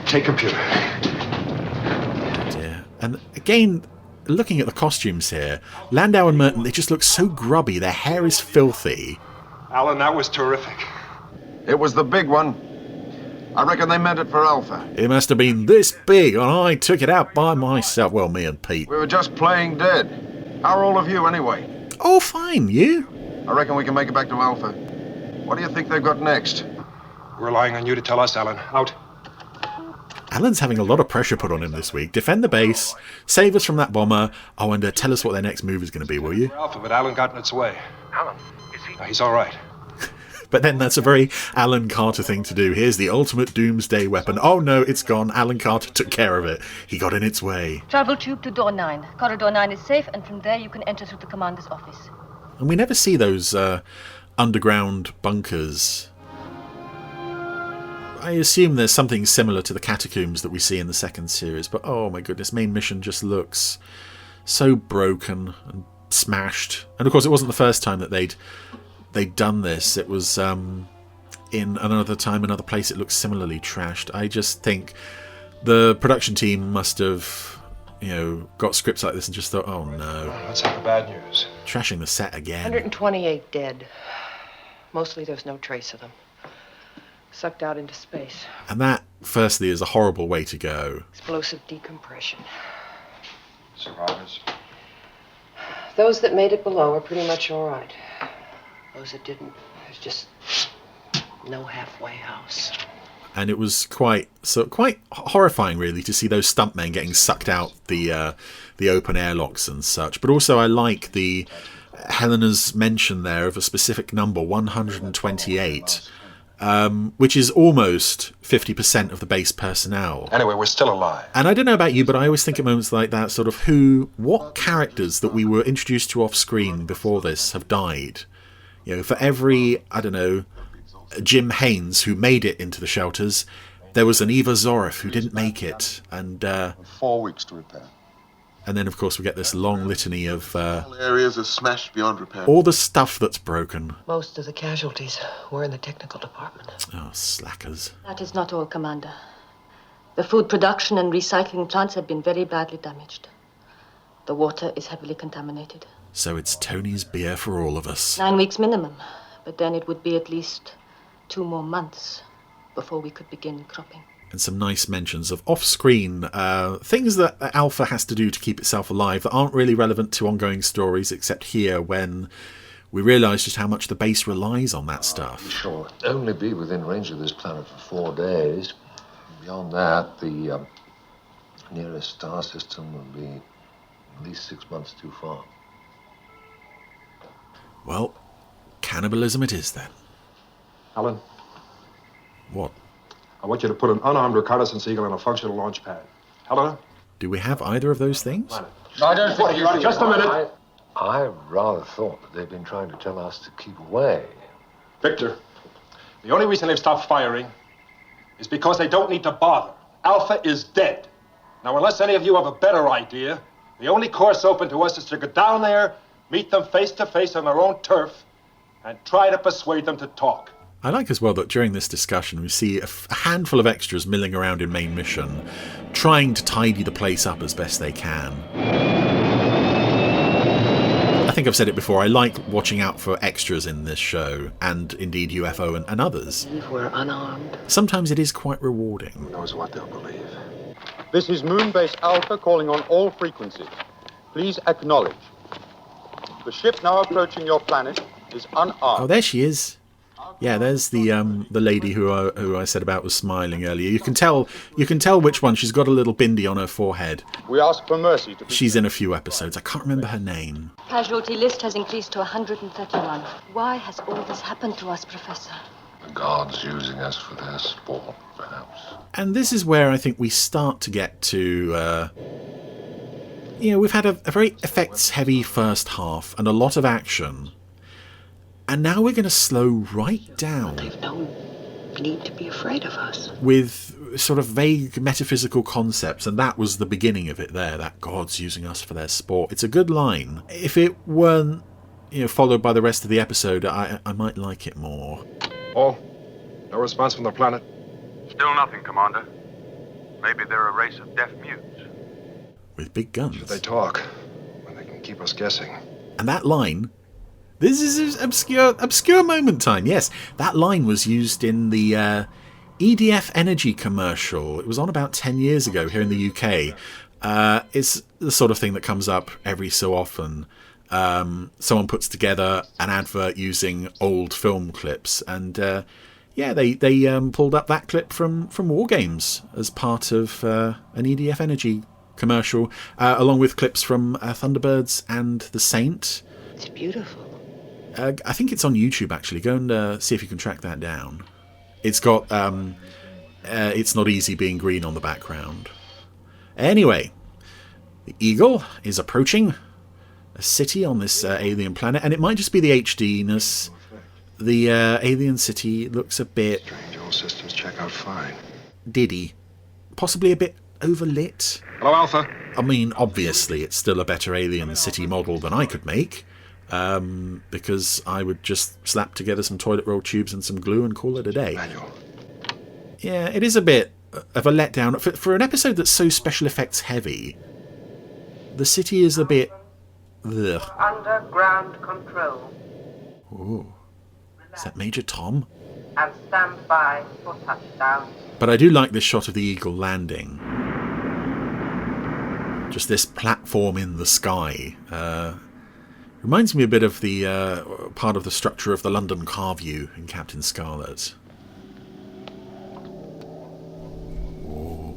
take computer. Oh dear. And again, looking at the costumes here, Landau and Merton, they just look so grubby. Their hair is filthy. Alan, that was terrific. It was the big one. I reckon they meant it for Alpha. It must have been this big, and I took it out by myself. Well, me and Pete. We were just playing dead. How are all of you, anyway? Oh, fine. You? I reckon we can make it back to Alpha. What do you think they've got next? We're relying on you to tell us, Alan. Out. Alan's having a lot of pressure put on him this week. Defend the base, save us from that bomber. Oh, and tell us what their next move is going to be, will you? Alpha, but Alan got in its way. Alan, is he? He's all right. But then that's a very Alan Carter thing to do. Here's the ultimate doomsday weapon. Oh no, it's gone. Alan Carter took care of it. He got in its way. Travel tube to door 9. Corridor 9 is safe, and from there you can enter through the commander's office. And we never see those underground bunkers. I assume there's something similar to the catacombs that we see in the second series. But oh my goodness, main mission just looks so broken and smashed. And of course, it wasn't the first time that they'd done this. It was in another time, another place, it looked similarly trashed. I just think the production team must have, got scripts like this and just thought, oh no. Let's have the bad news. Trashing the set again. 128 dead. Mostly there's no trace of them. Sucked out into space. And that, firstly, is a horrible way to go. Explosive decompression. Survivors? Those that made it below are pretty much all right. Those that didn't, there's just no halfway house. And it was quite horrifying, really, to see those stuntmen getting sucked out the open airlocks and such. But also, I like the Helena's mention there of a specific number, 128, which is almost 50% of the base personnel. Anyway, we're still alive. And I don't know about you, but I always think at moments like that, sort of what characters that we were introduced to off screen before this have died. You know, for every, I don't know, Jim Haynes, who made it into the shelters, there was an Eva Zorif who didn't make it, and 4 weeks to repair. And then, of course, we get this long litany of all areas are smashed beyond repair. All the stuff that's broken. Most of the casualties were in the technical department. Oh, slackers. That is not all, Commander. The food production and recycling plants have been very badly damaged. The water is heavily contaminated. So it's Tony's beer for all of us. 9 weeks minimum, but then it would be at least 2 more months before we could begin cropping. And some nice mentions of off-screen things that Alpha has to do to keep itself alive that aren't really relevant to ongoing stories, except here when we realise just how much the base relies on that stuff. Sure, only be within range of this planet for 4 days. Beyond that, the nearest star system would be at least 6 months too far. Well, cannibalism it is then. Alan? What? I want you to put an unarmed reconnaissance eagle on a functional launch pad. Helena? Do we have either of those things? I don't think you... Just a minute. I rather thought that they'd been trying to tell us to keep away. Victor, the only reason they've stopped firing is because they don't need to bother. Alpha is dead. Now, unless any of you have a better idea, the only course open to us is to go down there, meet them face to face on their own turf, and try to persuade them to talk. I like as well that during this discussion we see a handful of extras milling around in main mission, trying to tidy the place up as best they can. I think I've said it before, I like watching out for extras in this show, and indeed UFO and others. If we're unarmed. Sometimes it is quite rewarding. Who knows what they'll believe. This is Moonbase Alpha calling on all frequencies. Please acknowledge. The ship now approaching your planet is unarmed. Oh, there she is. Yeah, there's the lady who I said about was smiling earlier. You can tell which one. She's got a little bindi on her forehead. We ask for mercy. She's in a few episodes. I can't remember her name. Casualty list has increased to 131. Why has all this happened to us, Professor? The gods using us for their sport, perhaps. And this is where I think we start to get to... we've had a very effects-heavy first half and a lot of action. And now we're going to slow right down. They've no need to be afraid of us. With sort of vague metaphysical concepts, and that was the beginning of it there, that God's using us for their sport. It's a good line. If it weren't followed by the rest of the episode, I might like it more. Oh, no response from the planet? Still nothing, Commander. Maybe they're a race of deaf mutes. With big guns. Should they talk? When they can keep us guessing. And that line... This is obscure moment time. Yes, that line was used in the EDF Energy commercial. It was on about 10 years ago here in the UK. It's the sort of thing that comes up every so often. Someone puts together an advert using old film clips, and they pulled up that clip from War Games as part of an EDF Energy commercial, along with clips from Thunderbirds and The Saint. It's beautiful. I think it's on YouTube, actually. Go and see if you can track that down. It's got It's Not Easy Being Green on the background. Anyway, the Eagle is approaching a city on this alien planet, and it might just be the HD-ness. The alien city looks a bit... Strange, all systems check out fine. Diddy. Possibly a bit overlit. Hello, Alpha. I mean, obviously, it's still a better alien city model than I could make. Because I would just slap together some toilet roll tubes and some glue and call it a day. Manual. Yeah, it is a bit of a letdown. For an episode that's so special effects heavy, the city is a bit... Ugh. Underground control. Ooh. Is that Major Tom? And stand by for touchdown. But I do like this shot of the Eagle landing. Just this platform in the sky. Reminds me a bit of the part of the structure of the London car view in Captain Scarlet. Oh.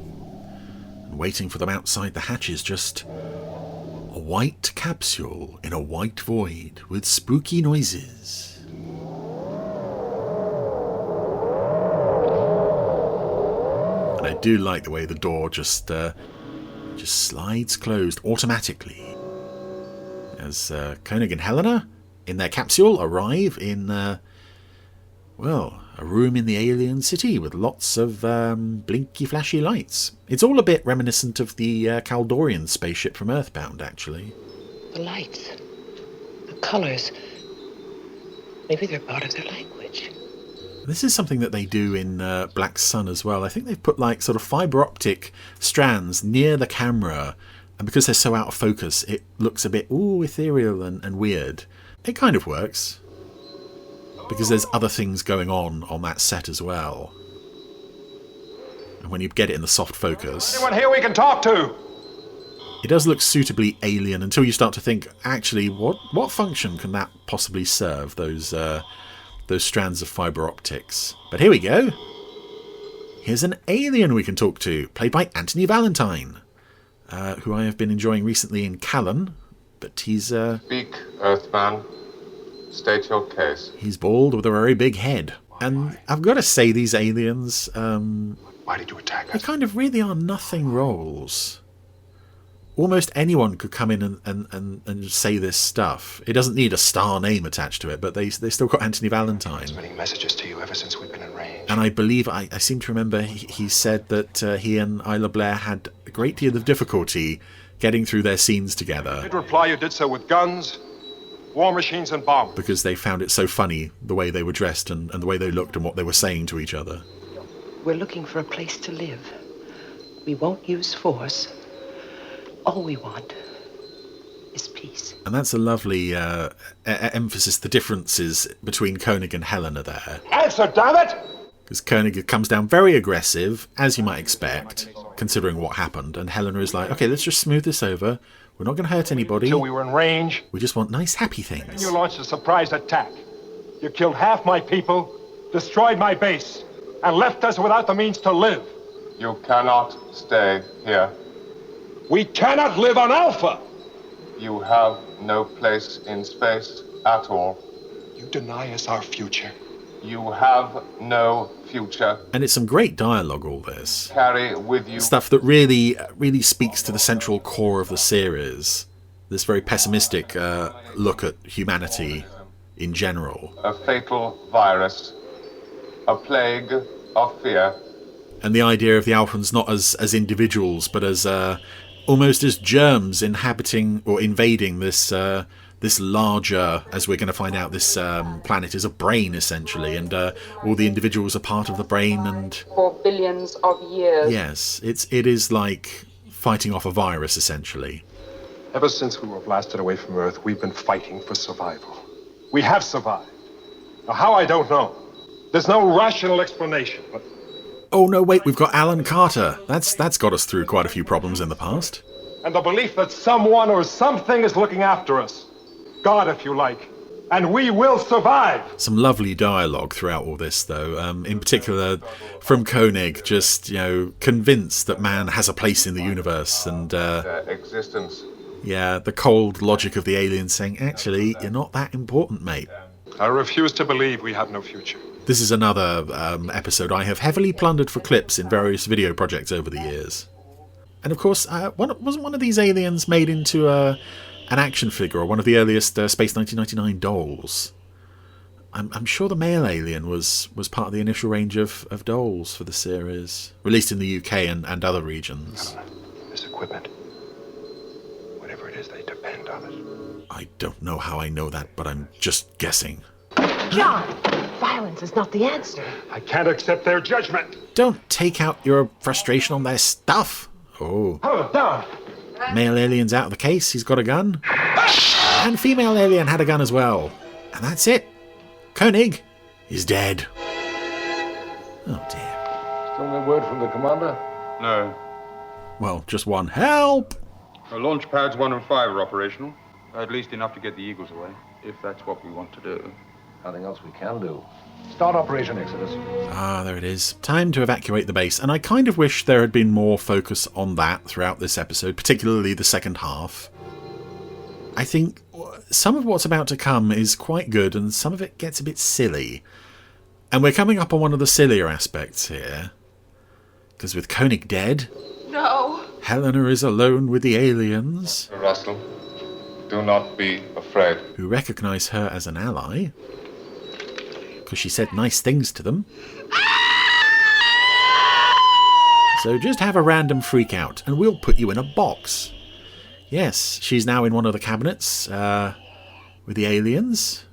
And waiting for them outside the hatch is just a white capsule in a white void with spooky noises. And I do like the way the door just slides closed automatically. As Koenig and Helena, in their capsule, arrive in, a room in the alien city with lots of blinky, flashy lights. It's all a bit reminiscent of the Kaldorian spaceship from Earthbound, actually. The lights, the colours, maybe they're part of their language. This is something that they do in Black Sun as well. I think they've put like sort of fibre optic strands near the camera. And because they're so out of focus, it looks a bit, ethereal and weird. It kind of works. Because there's other things going on that set as well. And when you get it in the soft focus... Anyone here we can talk to? It does look suitably alien until you start to think, actually, what function can that possibly serve, those strands of fibre optics? But here we go. Here's an alien we can talk to, played by Anthony Valentine. Who I have been enjoying recently in Callan, but he's... Speak, Earthman. State your case. He's bald with a very big head. And I've got to say, these aliens... Why did you attack us? They kind of really are nothing roles. Almost anyone could come in and say this stuff. It doesn't need a star name attached to it, but they still got Anthony Valentine. Sending messages to you ever since we've been in range. And I believe, I seem to remember, he said that he and Isla Blair had a great deal of difficulty getting through their scenes together. I did reply you did so with guns, war machines and bombs. Because they found it so funny, the way they were dressed and the way they looked and what they were saying to each other. We're looking for a place to live. We won't use force. All we want is peace. And that's a lovely emphasis, the differences between Koenig and Helena there. Answer, damn it! Because Koenig comes down very aggressive, as you might expect, considering what happened. And Helena is like, okay, let's just smooth this over. We're not going to hurt anybody. Until we were in range. We just want nice, happy things. You launched a surprise attack. You killed half my people, destroyed my base, and left us without the means to live. You cannot stay here. We cannot live on Alpha! You have no place in space at all. You deny us our future. You have no future. And it's some great dialogue, all this. Carry with you. Stuff that really speaks to the central core of the series. This very pessimistic look at humanity in general. A fatal virus. A plague of fear. And the idea of the Alphans not as individuals, but as... almost as germs inhabiting or invading this larger, as we're going to find out, this planet is a brain, essentially, and all the individuals are part of the brain. And for billions of years. Yes, it is like fighting off a virus, essentially. Ever since we were blasted away from Earth, we've been fighting for survival. We have survived. Now, how, I don't know. There's no rational explanation, but... Oh, no, wait, we've got Alan Carter. That's got us through quite a few problems in the past. And the belief that someone or something is looking after us. God, if you like. And we will survive. Some lovely dialogue throughout all this, though. In particular, from Koenig, just, convinced that man has a place in the universe. And, their existence. Yeah, the cold logic of the aliens saying, actually, you're not that important, mate. I refuse to believe we have no future. This is another episode I have heavily plundered for clips in various video projects over the years. And of course, wasn't one of these aliens made into an action figure or one of the earliest Space 1999 dolls? I'm sure the male alien was part of the initial range of dolls for the series, released in the UK and other regions. This equipment, whatever it is, they depend on it. I don't know how I know that, but I'm just guessing. John, violence is not the answer. I can't accept their judgment. Don't take out your frustration on their stuff. Oh. Hold down. Male alien's out of the case. He's got a gun. And female alien had a gun as well. And that's it. Koenig is dead. Oh, dear. Still no word from the commander? No. Well, just one. Help! Launch pads 1 and 5 are operational. At least enough to get the Eagles away, if that's what we want to do. Nothing else we can do. Start Operation Exodus. Ah, there it is. Time to evacuate the base. And I kind of wish there had been more focus on that throughout this episode, particularly the second half. I think some of what's about to come is quite good, and some of it gets a bit silly. And we're coming up on one of the sillier aspects here. Because with Koenig dead... No. Helena is alone with the aliens. Russell, do not be afraid. Who recognise her as an ally. Because she said nice things to them. So just have a random freak out and we'll put you in a box. Yes, she's now in one of the cabinets with the aliens.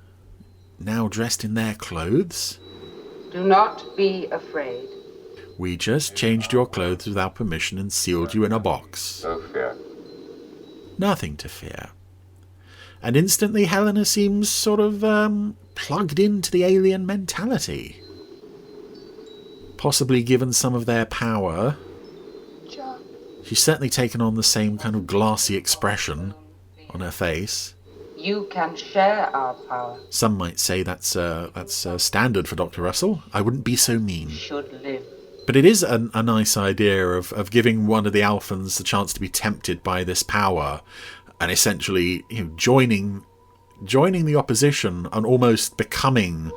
Now dressed in their clothes. Do not be afraid. We just changed your clothes without permission and sealed you in a box. No fear. Nothing to fear. And instantly Helena seems sort of plugged into the alien mentality. Possibly given some of their power. John. She's certainly taken on the same kind of glassy expression on her face. You can share our power. Some might say that's standard for Dr. Russell. I wouldn't be so mean. Should live. But it is a nice idea of giving one of the Alphans the chance to be tempted by this power and essentially joining the opposition and almost becoming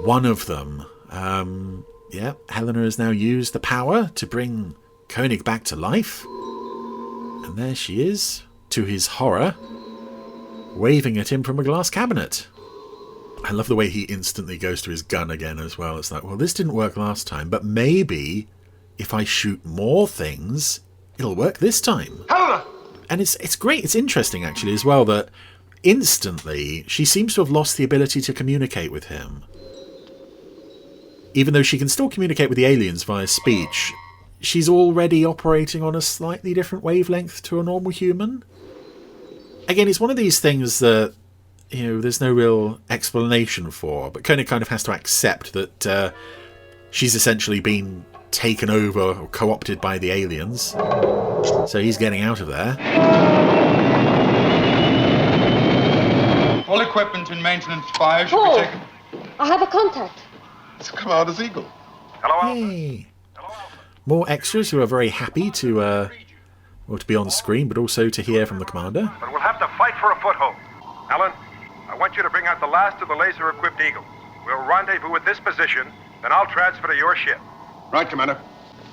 one of them. Helena has now used the power to bring Koenig back to life. And there she is, to his horror, waving at him from a glass cabinet. I love the way he instantly goes to his gun again as well. It's like, well, this didn't work last time, but maybe if I shoot more things, it'll work this time. Helena! And it's great. It's interesting, actually, as well, that instantly she seems to have lost the ability to communicate with him. Even though she can still communicate with the aliens via speech, she's already operating on a slightly different wavelength to a normal human. Again, it's one of these things that there's no real explanation for, but Koenig kind of has to accept that she's essentially been taken over or co-opted by the aliens. So he's getting out of there. All equipment in maintenance fire should be taken. I have a contact. It's come out as Eagle. Hello, Hey. More extras who are very happy to be on screen, but also to hear from the commander. But we'll have to fight for a foothold. Alan, I want you to bring out the last of the laser-equipped Eagle. We'll rendezvous at this position, then I'll transfer to your ship. Right, Commander.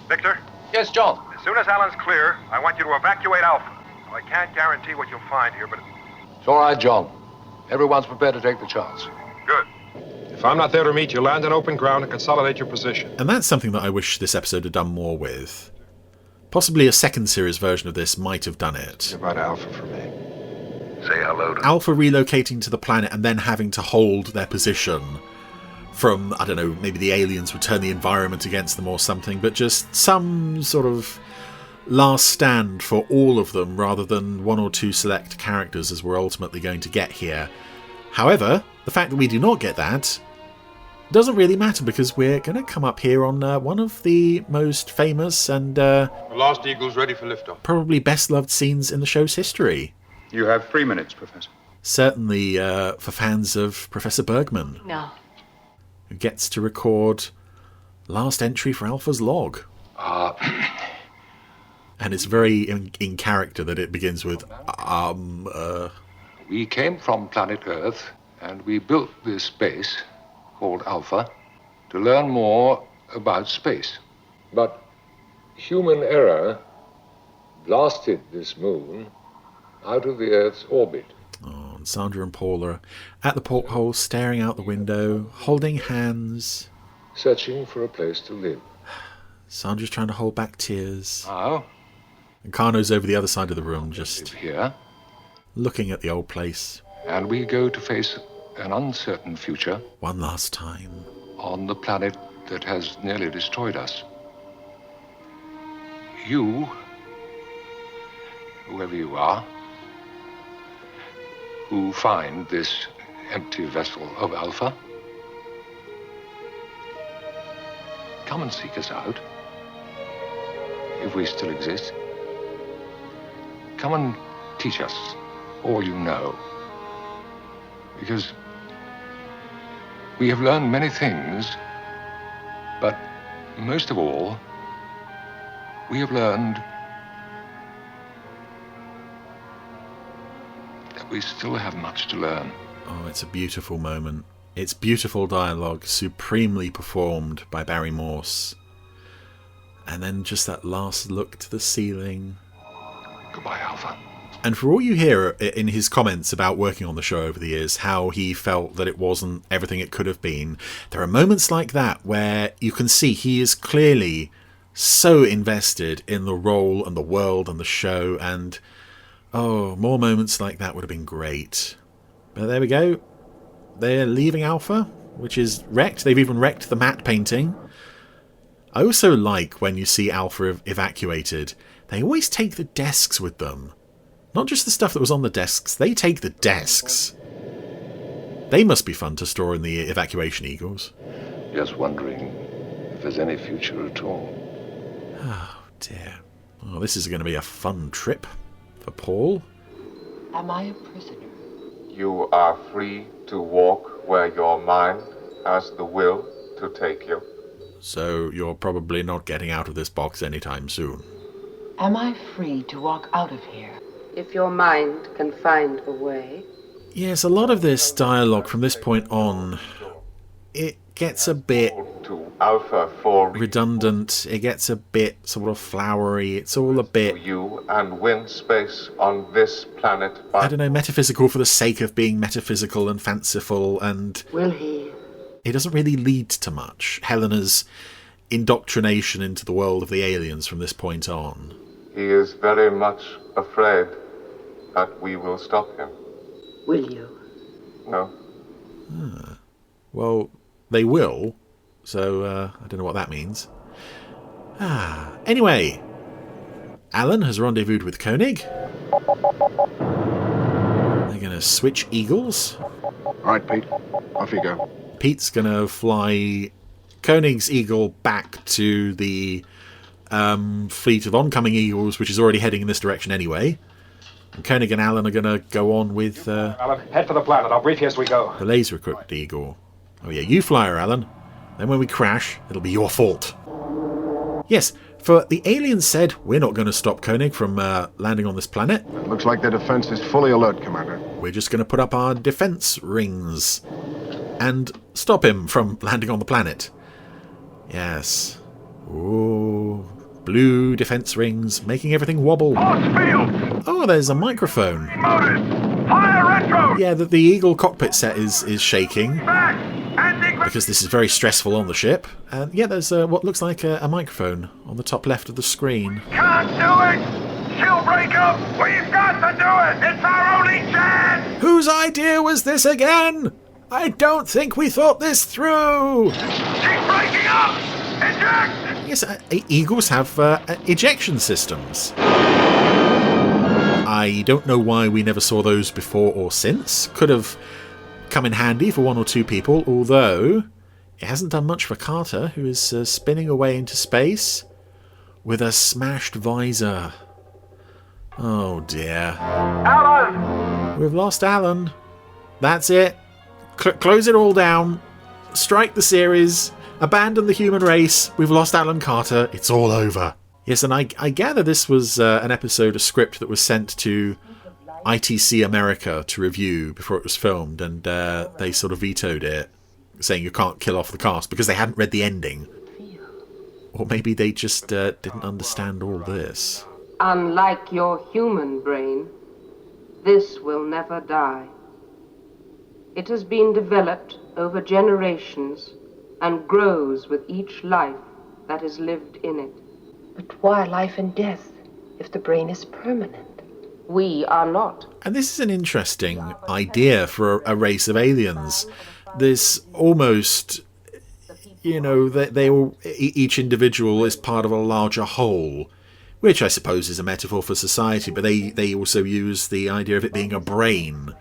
Victor? Yes, John. As soon as Alan's clear, I want you to evacuate Alpha. I can't guarantee what you'll find here, but... It's all right, John. Everyone's prepared to take the chance. Good. If I'm not there to meet you, land on open ground and consolidate your position. And that's something that I wish this episode had done more with. Possibly a second series version of this might have done it. About Alpha for me. Say hello to... Alpha relocating to the planet and then having to hold their position from, I don't know, maybe the aliens would turn the environment against them or something, but just some sort of last stand for all of them rather than one or two select characters as we're ultimately going to get here. However, the fact that we do not get that doesn't really matter because we're going to come up here on one of the most famous and The last Eagle's ready for liftoff. probably best loved scenes in the show's history. You have 3 minutes, Professor. Certainly for fans of Professor Bergman. No. Who gets to record last entry for Alpha's log. And it's very in character that it begins with, We came from planet Earth, and we built this base, called Alpha, to learn more about space. But human error blasted this moon out of the Earth's orbit. Oh, and Sandra and Paul are at the porthole, staring out the window, holding hands. Searching for a place to live. Sandra's trying to hold back tears. Oh? And Kano's over the other side of the room, just here, looking at the old place. And we go to face an uncertain future. One last time. On the planet that has nearly destroyed us. You, whoever you are, who find this empty vessel of Alpha, come and seek us out, if we still exist. Come and teach us all you know. Because we have learned many things, but most of all, we have learned that we still have much to learn. Oh, it's a beautiful moment. It's beautiful dialogue, supremely performed by Barry Morse. And then just that last look to the ceiling. Goodbye, Alpha. And for all you hear in his comments about working on the show over the years, how he felt that it wasn't everything it could have been, there are moments like that where you can see he is clearly so invested in the role and the world and the show, and oh, more moments like that would have been great. But there we go. They're leaving Alpha, which is wrecked. They've even wrecked the matte painting. I also like when you see Alpha evacuated, they always take the desks with them. Not just the stuff that was on the desks, they take the desks. They must be fun to store in the evacuation eagles. Just wondering if there's any future at all. Oh, dear. Oh, this is going to be a fun trip for Paul. Am I a prisoner? You are free to walk where your mind has the will to take you. So you're probably not getting out of this box anytime soon. Am I free to walk out of here? If your mind can find a way. Yes, a lot of this dialogue from this point on, it gets a bit Alpha for redundant. It gets a bit sort of flowery. It's all a bit, you and win space on this planet. I don't know, metaphysical for the sake of being metaphysical and fanciful, and Will he? It doesn't really lead to much. Helena's indoctrination into the world of the aliens from this point on. He is very much afraid that we will stop him. Will you? No. Well, they will. So, I don't know what that means. Anyway, Alan has rendezvoused with Koenig. They're going to switch eagles. All right, Pete. Off you go. Pete's going to fly Koenig's eagle back to the fleet of oncoming eagles, which is already heading in this direction anyway. And Koenig and Alan are going to go on with Alan, head for the planet. I'll brief you as we go. the laser-equipped eagle. Oh yeah, you fly her, Alan. Then when we crash, it'll be your fault. Yes, for the aliens said we're not going to stop Koenig from landing on this planet. It looks like their defense is fully alert, Commander. We're just going to put up our defense rings and stop him from landing on the planet. Yes. Ooh, blue defense rings, making everything wobble. Oh, there's a microphone. Yeah, the Eagle cockpit set is shaking because this is very stressful on the ship. And yeah, there's what looks like a microphone on the top left of the screen. Can't do it! She'll break up! We've got to do it! It's our only chance! Whose idea was this again? I don't think we thought this through! She's breaking up! Eject! Yes, Eagles have ejection systems. I don't know why we never saw those before or since. Could have come in handy for one or two people, although it hasn't done much for Carter, who is spinning away into space with a smashed visor. Oh dear. Alan! We've lost Alan. That's it. Close it all down. Strike the series. Abandon the human race. We've lost Alan Carter. It's all over. Yes, and I gather this was an episode, a script that was sent to ITC America to review before it was filmed, and they sort of vetoed it, saying you can't kill off the cast because they hadn't read the ending. Or maybe they just didn't understand all this. Unlike your human brain, this will never die. It has been developed over generations and grows with each life that is lived in it. But why life and death if the brain is permanent? We are not. And this is an interesting idea for a race of aliens. This almost, you know, they all, each individual is part of a larger whole, which I suppose is a metaphor for society, but they also use the idea of it being a brain.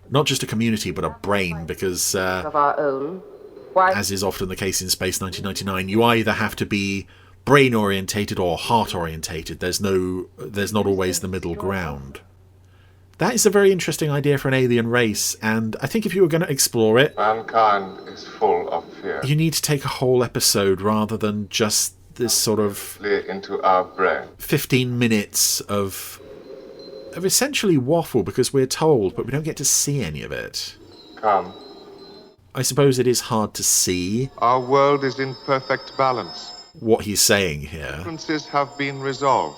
Not just a community, but a brain, because of our own. Why? As is often the case in Space 1999, you either have to be brain-orientated or heart-orientated. There's not always the middle ground. That is a very interesting idea for an alien race, and I think if you were going to explore it... Mankind is full of fear. You need to take a whole episode rather than just this sort of... into our brain. 15 minutes of essentially waffle, because we're told, but we don't get to see any of it. Come. I suppose it is hard to see. Our world is in perfect balance. What he's saying here. Differences have been resolved.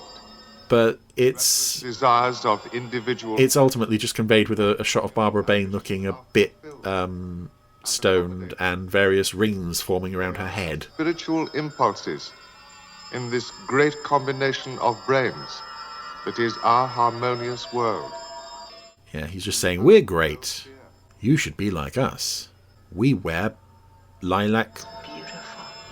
But it's... desires of individual... It's ultimately just conveyed with a shot of Barbara Bain looking a bit stoned and various rings forming around her head. Spiritual impulses in this great combination of brains that is our harmonious world. Yeah, he's just saying, we're great. You should be like us. We wear lilac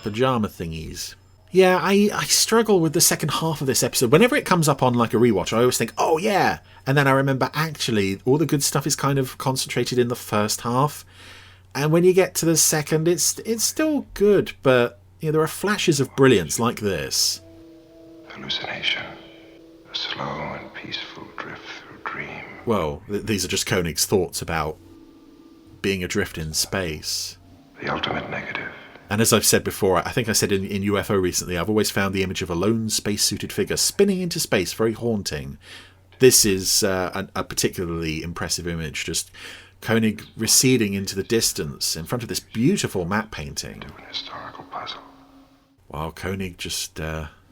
pajama thingies. Yeah, I struggle with the second half of this episode. Whenever it comes up on like a rewatch, I always think, oh yeah. And then I remember actually all the good stuff is kind of concentrated in the first half. And when you get to the second, it's still good, but there are flashes of brilliance like this. Hallucination. A slow and peaceful drift through dream. Well, these are just Koenig's thoughts about being adrift in space. The ultimate negative. And as I've said before, I think I said in UFO recently, I've always found the image of a lone space-suited figure spinning into space very haunting. This is a particularly impressive image, just Koenig receding into the distance in front of this beautiful map painting. An historical puzzle. While Koenig just...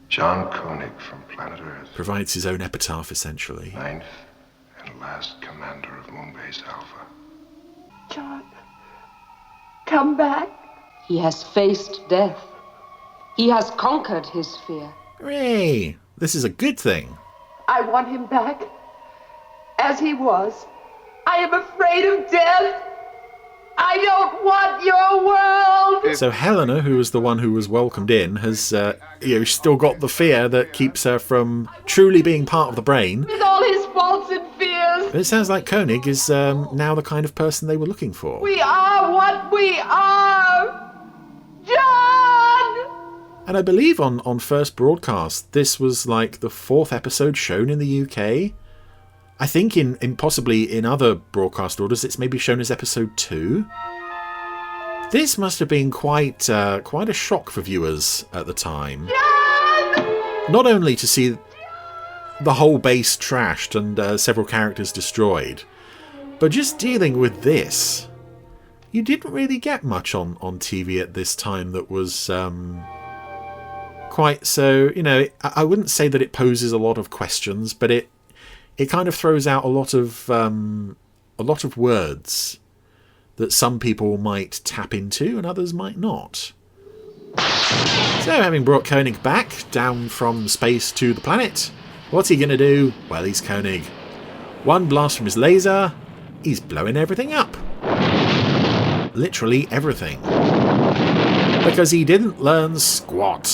John Koenig from planet Earth. Provides his own epitaph, essentially. 9th and last commander of Moonbase Alpha. John, come back. He has faced death. He has conquered his fear. Hooray! This is a good thing. I want him back, as he was. I am afraid of death. I don't want your world. So Helena, who was the one who was welcomed in, has still got the fear that keeps her from truly being part of the brain. With all his faults and fears. But it sounds like Koenig is now the kind of person they were looking for. We are what we are. John! And I believe on first broadcast, this was like the 4th episode shown in the UK. I think in possibly in other broadcast orders, it's maybe shown as episode 2. This must have been quite a shock for viewers at the time. John! Not only to see the whole base trashed and several characters destroyed, but just dealing with this. You didn't really get much on TV at this time that was quite so, I wouldn't say that it poses a lot of questions, but it kind of throws out a lot of words that some people might tap into and others might not. So, having brought Koenig back down from space to the planet, what's he going to do? Well, he's Koenig. One blast from his laser, he's blowing everything up. Literally everything. Because he didn't learn squat.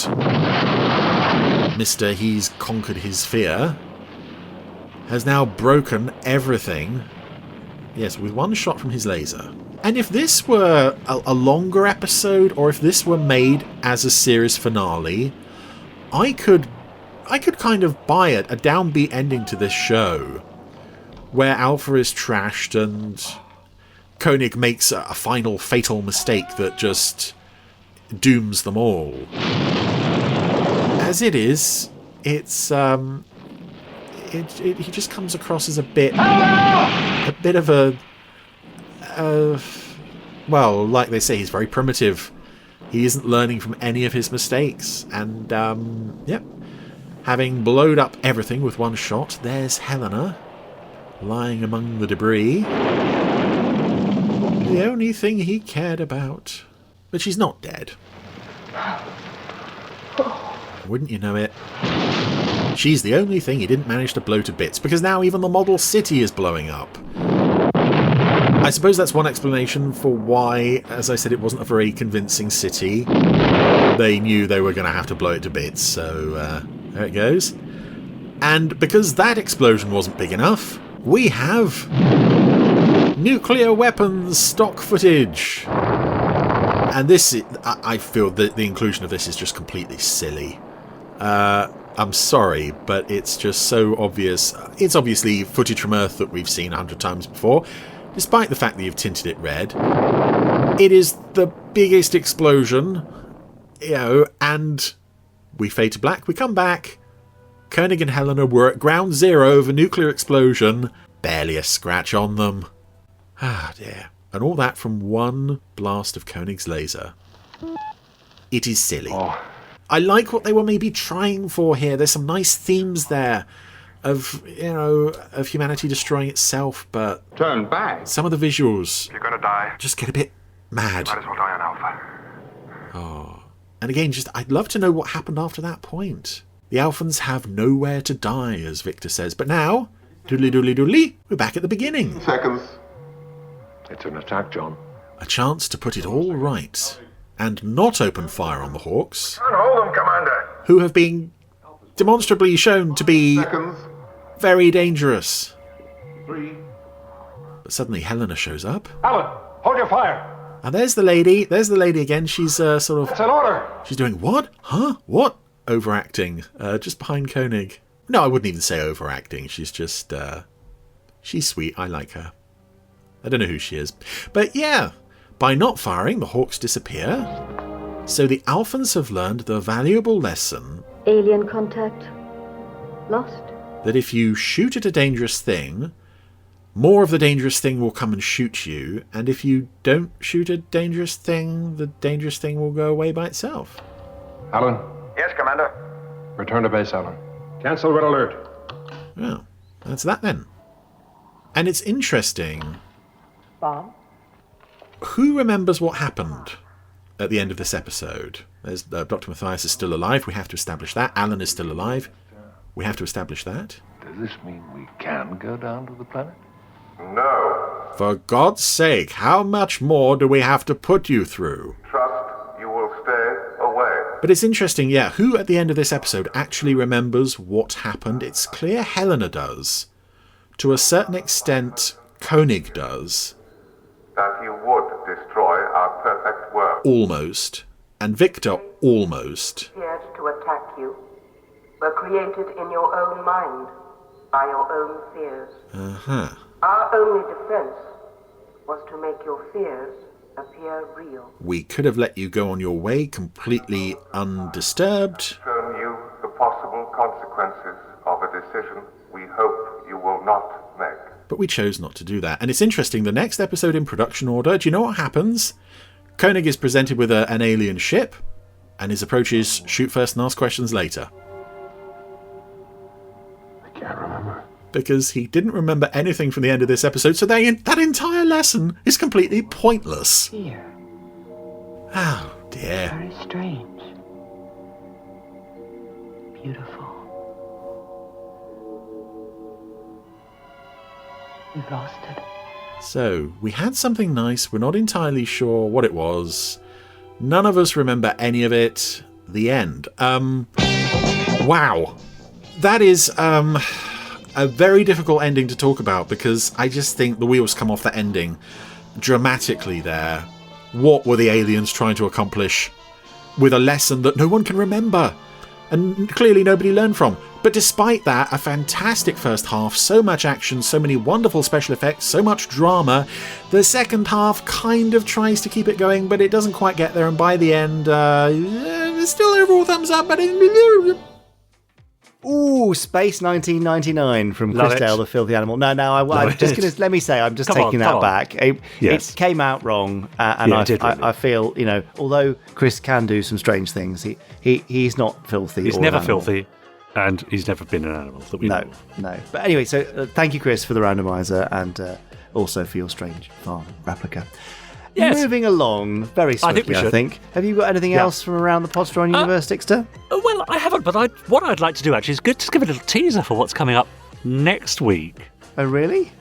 Mr. He's conquered his fear has now broken everything. Yes, with one shot from his laser. And if this were a longer episode, or if this were made as a series finale, I could kind of buy it, a downbeat ending to this show, where Alpha is trashed and Koenig makes a final fatal mistake that just dooms them all. As it is, it's he just comes across as a bit of a well, like they say, he's very primitive. He isn't learning from any of his mistakes, and having blowed up everything with one shot, there's Helena lying among the debris. The only thing he cared about. But she's not dead. Wouldn't you know it? She's the only thing he didn't manage to blow to bits, because now even the model city is blowing up. I suppose that's one explanation for why, as I said, it wasn't a very convincing city. They knew they were going to have to blow it to bits, so there it goes. And because that explosion wasn't big enough, we have nuclear weapons stock footage. And this, I feel that the inclusion of this is just completely silly. I'm sorry, but it's just so obvious. It's obviously footage from Earth that we've seen 100 times before, despite the fact that you've tinted it red. It is the biggest explosion, and we fade to black. We come back. Koenig and Helena were at ground zero of a nuclear explosion. Barely a scratch on them. Ah, dear. And all that from one blast of Koenig's laser. It is silly. I like what they were maybe trying for here. There's some nice themes there of humanity destroying itself, but turn back. Some of the visuals, You're gonna die. just get a bit mad. Might as well die on Alpha. And again, I'd love to know what happened after that point. The Alphans have nowhere to die, as Victor says. But now, doodly doodly doodly, we're back at the beginning. Seconds. It's an attack, John. A chance to put it all right and not open fire on the Hawks, Hold them, Commander. who have been demonstrably shown to be very dangerous. 3. But suddenly Helena shows up. Alan, hold your fire. And there's the lady. There's the lady again. She's sort of... It's an order. She's doing what? Huh? What? Overacting. Just behind Koenig. No, I wouldn't even say overacting. She's just... she's sweet. I like her. I don't know who she is. But yeah, by not firing, the Hawks disappear. So the Alphans have learned the valuable lesson... Alien contact lost. ...that if you shoot at a dangerous thing, more of the dangerous thing will come and shoot you, and if you don't shoot a dangerous thing, the dangerous thing will go away by itself. Alan. Yes, Commander. Return to base, Alan. Cancel red alert. Well, that's that then. And it's interesting. Bob? Who remembers what happened at the end of this episode? There's Dr. Matthias is still alive. We have to establish that. Alan is still alive. We have to establish that. Does this mean we can go down to the planet? No. For God's sake, how much more do we have to put you through? Trust you will stay away. But it's interesting, yeah, who at the end of this episode actually remembers what happened? It's clear Helena does. To a certain extent, Koenig does. That you would destroy our perfect world. Almost. And Victor almost. Feared to attack you were created in your own mind by your own fears. Uh-huh. Our only defense was to make your fears appear real. We could have let you go on your way completely undisturbed. Shown you the possible consequences of a decision we hope you will not make. But we chose not to do that. And it's interesting, the next episode in production order, do you know what happens? Koenig is presented with an alien ship, and his approach is shoot first and ask questions later. I can't remember. Because he didn't remember anything from the end of this episode, so that entire lesson is completely pointless. Fear. Oh, dear. Very strange. Beautiful. We've lost it. So, we had something nice. We're not entirely sure what it was. None of us remember any of it. The end. Wow. That is, a very difficult ending to talk about because I just think the wheels come off that ending dramatically there. What were the aliens trying to accomplish with a lesson that no one can remember and clearly nobody learned from? But despite that, a fantastic first half, so much action, so many wonderful special effects, so much drama. The second half kind of tries to keep it going, but it doesn't quite get there, and by the end, still overall thumbs up, but... Ooh, Space 1999 from Christelle the Filthy Animal. No, I'm just going to, let me say, I'm just taking that back. It came out wrong, and I feel, although Chris can do some strange things, he's not filthy. He's never filthy, and he's never been an animal that we know. No. But anyway, so thank you, Chris, for the randomizer, and also for your strange farm replica. Yes. Moving along very swiftly, I think. Have you got anything else from around the Podsteron universe, Dixter? Well, I haven't, but what I'd like to do actually is just give a little teaser for what's coming up next week. Oh, really?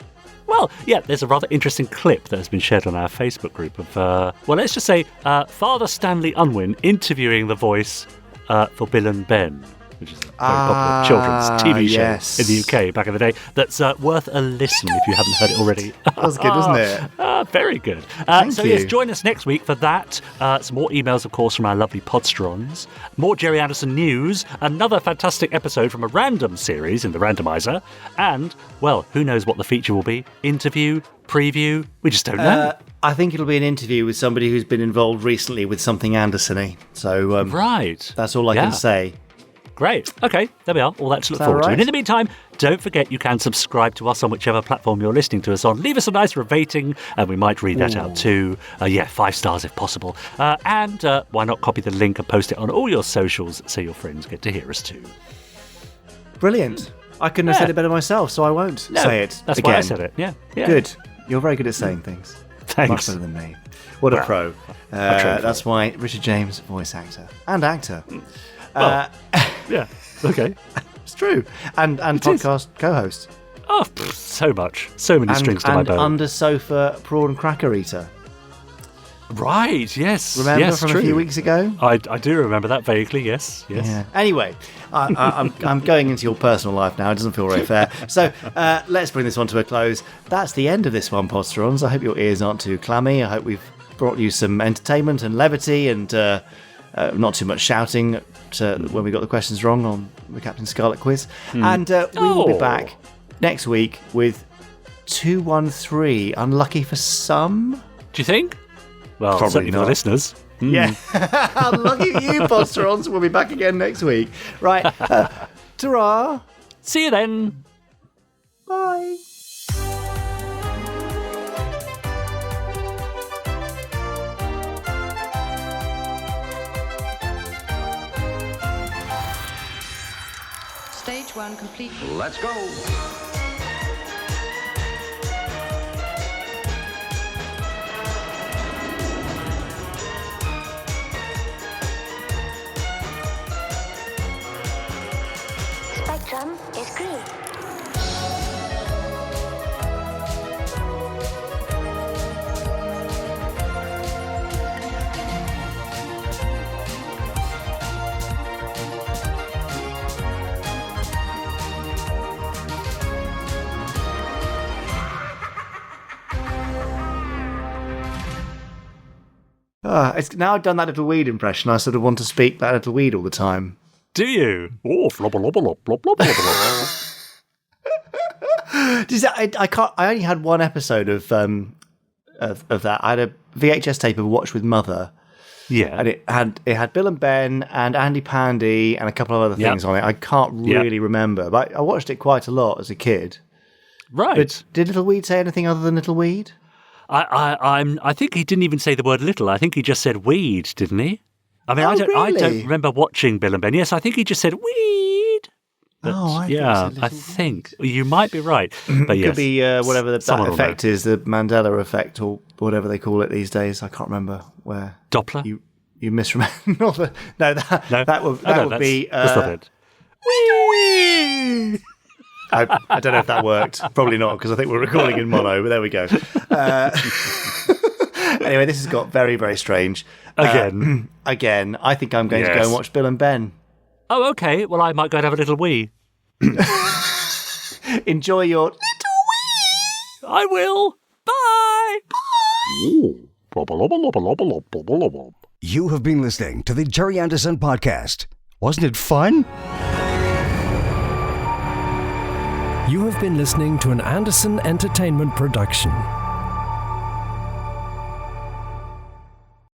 Well, yeah, there's a rather interesting clip that has been shared on our Facebook group of, let's just say, Father Stanley Unwin interviewing the voice for Bill and Ben, which is a very popular children's TV show in the UK back in the day. That's worth a listen if you haven't heard it already. That was good, wasn't it? Very good. Thank you. Yes, join us next week for that. Some more emails, of course, from our lovely Podsterons. More Gerry Anderson news. Another fantastic episode from a random series in the Randomiser. And, well, who knows what the feature will be? Interview? Preview? We just don't know. I think it'll be an interview with somebody who's been involved recently with something Anderson-y. So, right. That's all I can say. Great. Okay, there we are. All that to look forward to. And in the meantime, don't forget you can subscribe to us on whichever platform you're listening to us on. Leave us a nice rating, and we might read that out too. 5 stars if possible. And why not copy the link and post it on all your socials so your friends get to hear us too. Brilliant. I couldn't have said it better myself, so I won't say it That's again. why I said it. Yeah. Good. You're very good at saying things. Thanks. Much better than me. What a pro. That's why Richard James, voice actor. And actor. Yeah. Okay. It's true. And podcast co-host. Oh, so much. So many strings to my bow. And under sofa prawn cracker eater. Right, yes. Remember from a few weeks ago? I do remember that vaguely, yes. Yeah. Anyway, I'm going into your personal life now. It doesn't feel very fair. So let's bring this one to a close. That's the end of this one, Podsterons. I hope your ears aren't too clammy. I hope we've brought you some entertainment and levity and not too much shouting when we got the questions wrong on the Captain Scarlet quiz. And we will be back next week with 213. Unlucky for some? Do you think? Well, probably certainly not. For the listeners. Yeah. Lucky you, Podsterons. We'll be back again next week. Right. Ta-ra. See you then. Bye. Stage 1 complete. Let's go. Spectrum is green. It's now I've done that little weed impression. I sort of want to speak that little weed all the time. Do you? Oh, flop, flop, flop, flop, flop, flop. I only had one episode of that. I had a VHS tape of Watch with Mother. Yeah, and it had Bill and Ben and Andy Pandy and a couple of other things on it. I can't really remember, but I watched it quite a lot as a kid. Right. But did Little Weed say anything other than Little Weed? I think he didn't even say the word little. I think he just said weed, didn't he? I mean, I don't remember watching Bill and Ben. Yes, I think he just said weed. But, I think you might be right. But yes, could be whatever that effect is, the Mandela effect or whatever they call it these days. I can't remember where. Doppler. You misremember? That would be. That's not it. Wee! I don't know if that worked. Probably not, because I think we're recording in mono, but there we go. Anyway, this has got very, very strange. Again, I think I'm going to go and watch Bill and Ben. Oh, okay. Well, I might go and have a little wee. Enjoy your little wee. I will. Bye. Bye. You have been listening to the Gerry Anderson Podcast. Wasn't it fun? You have been listening to an Anderson Entertainment production.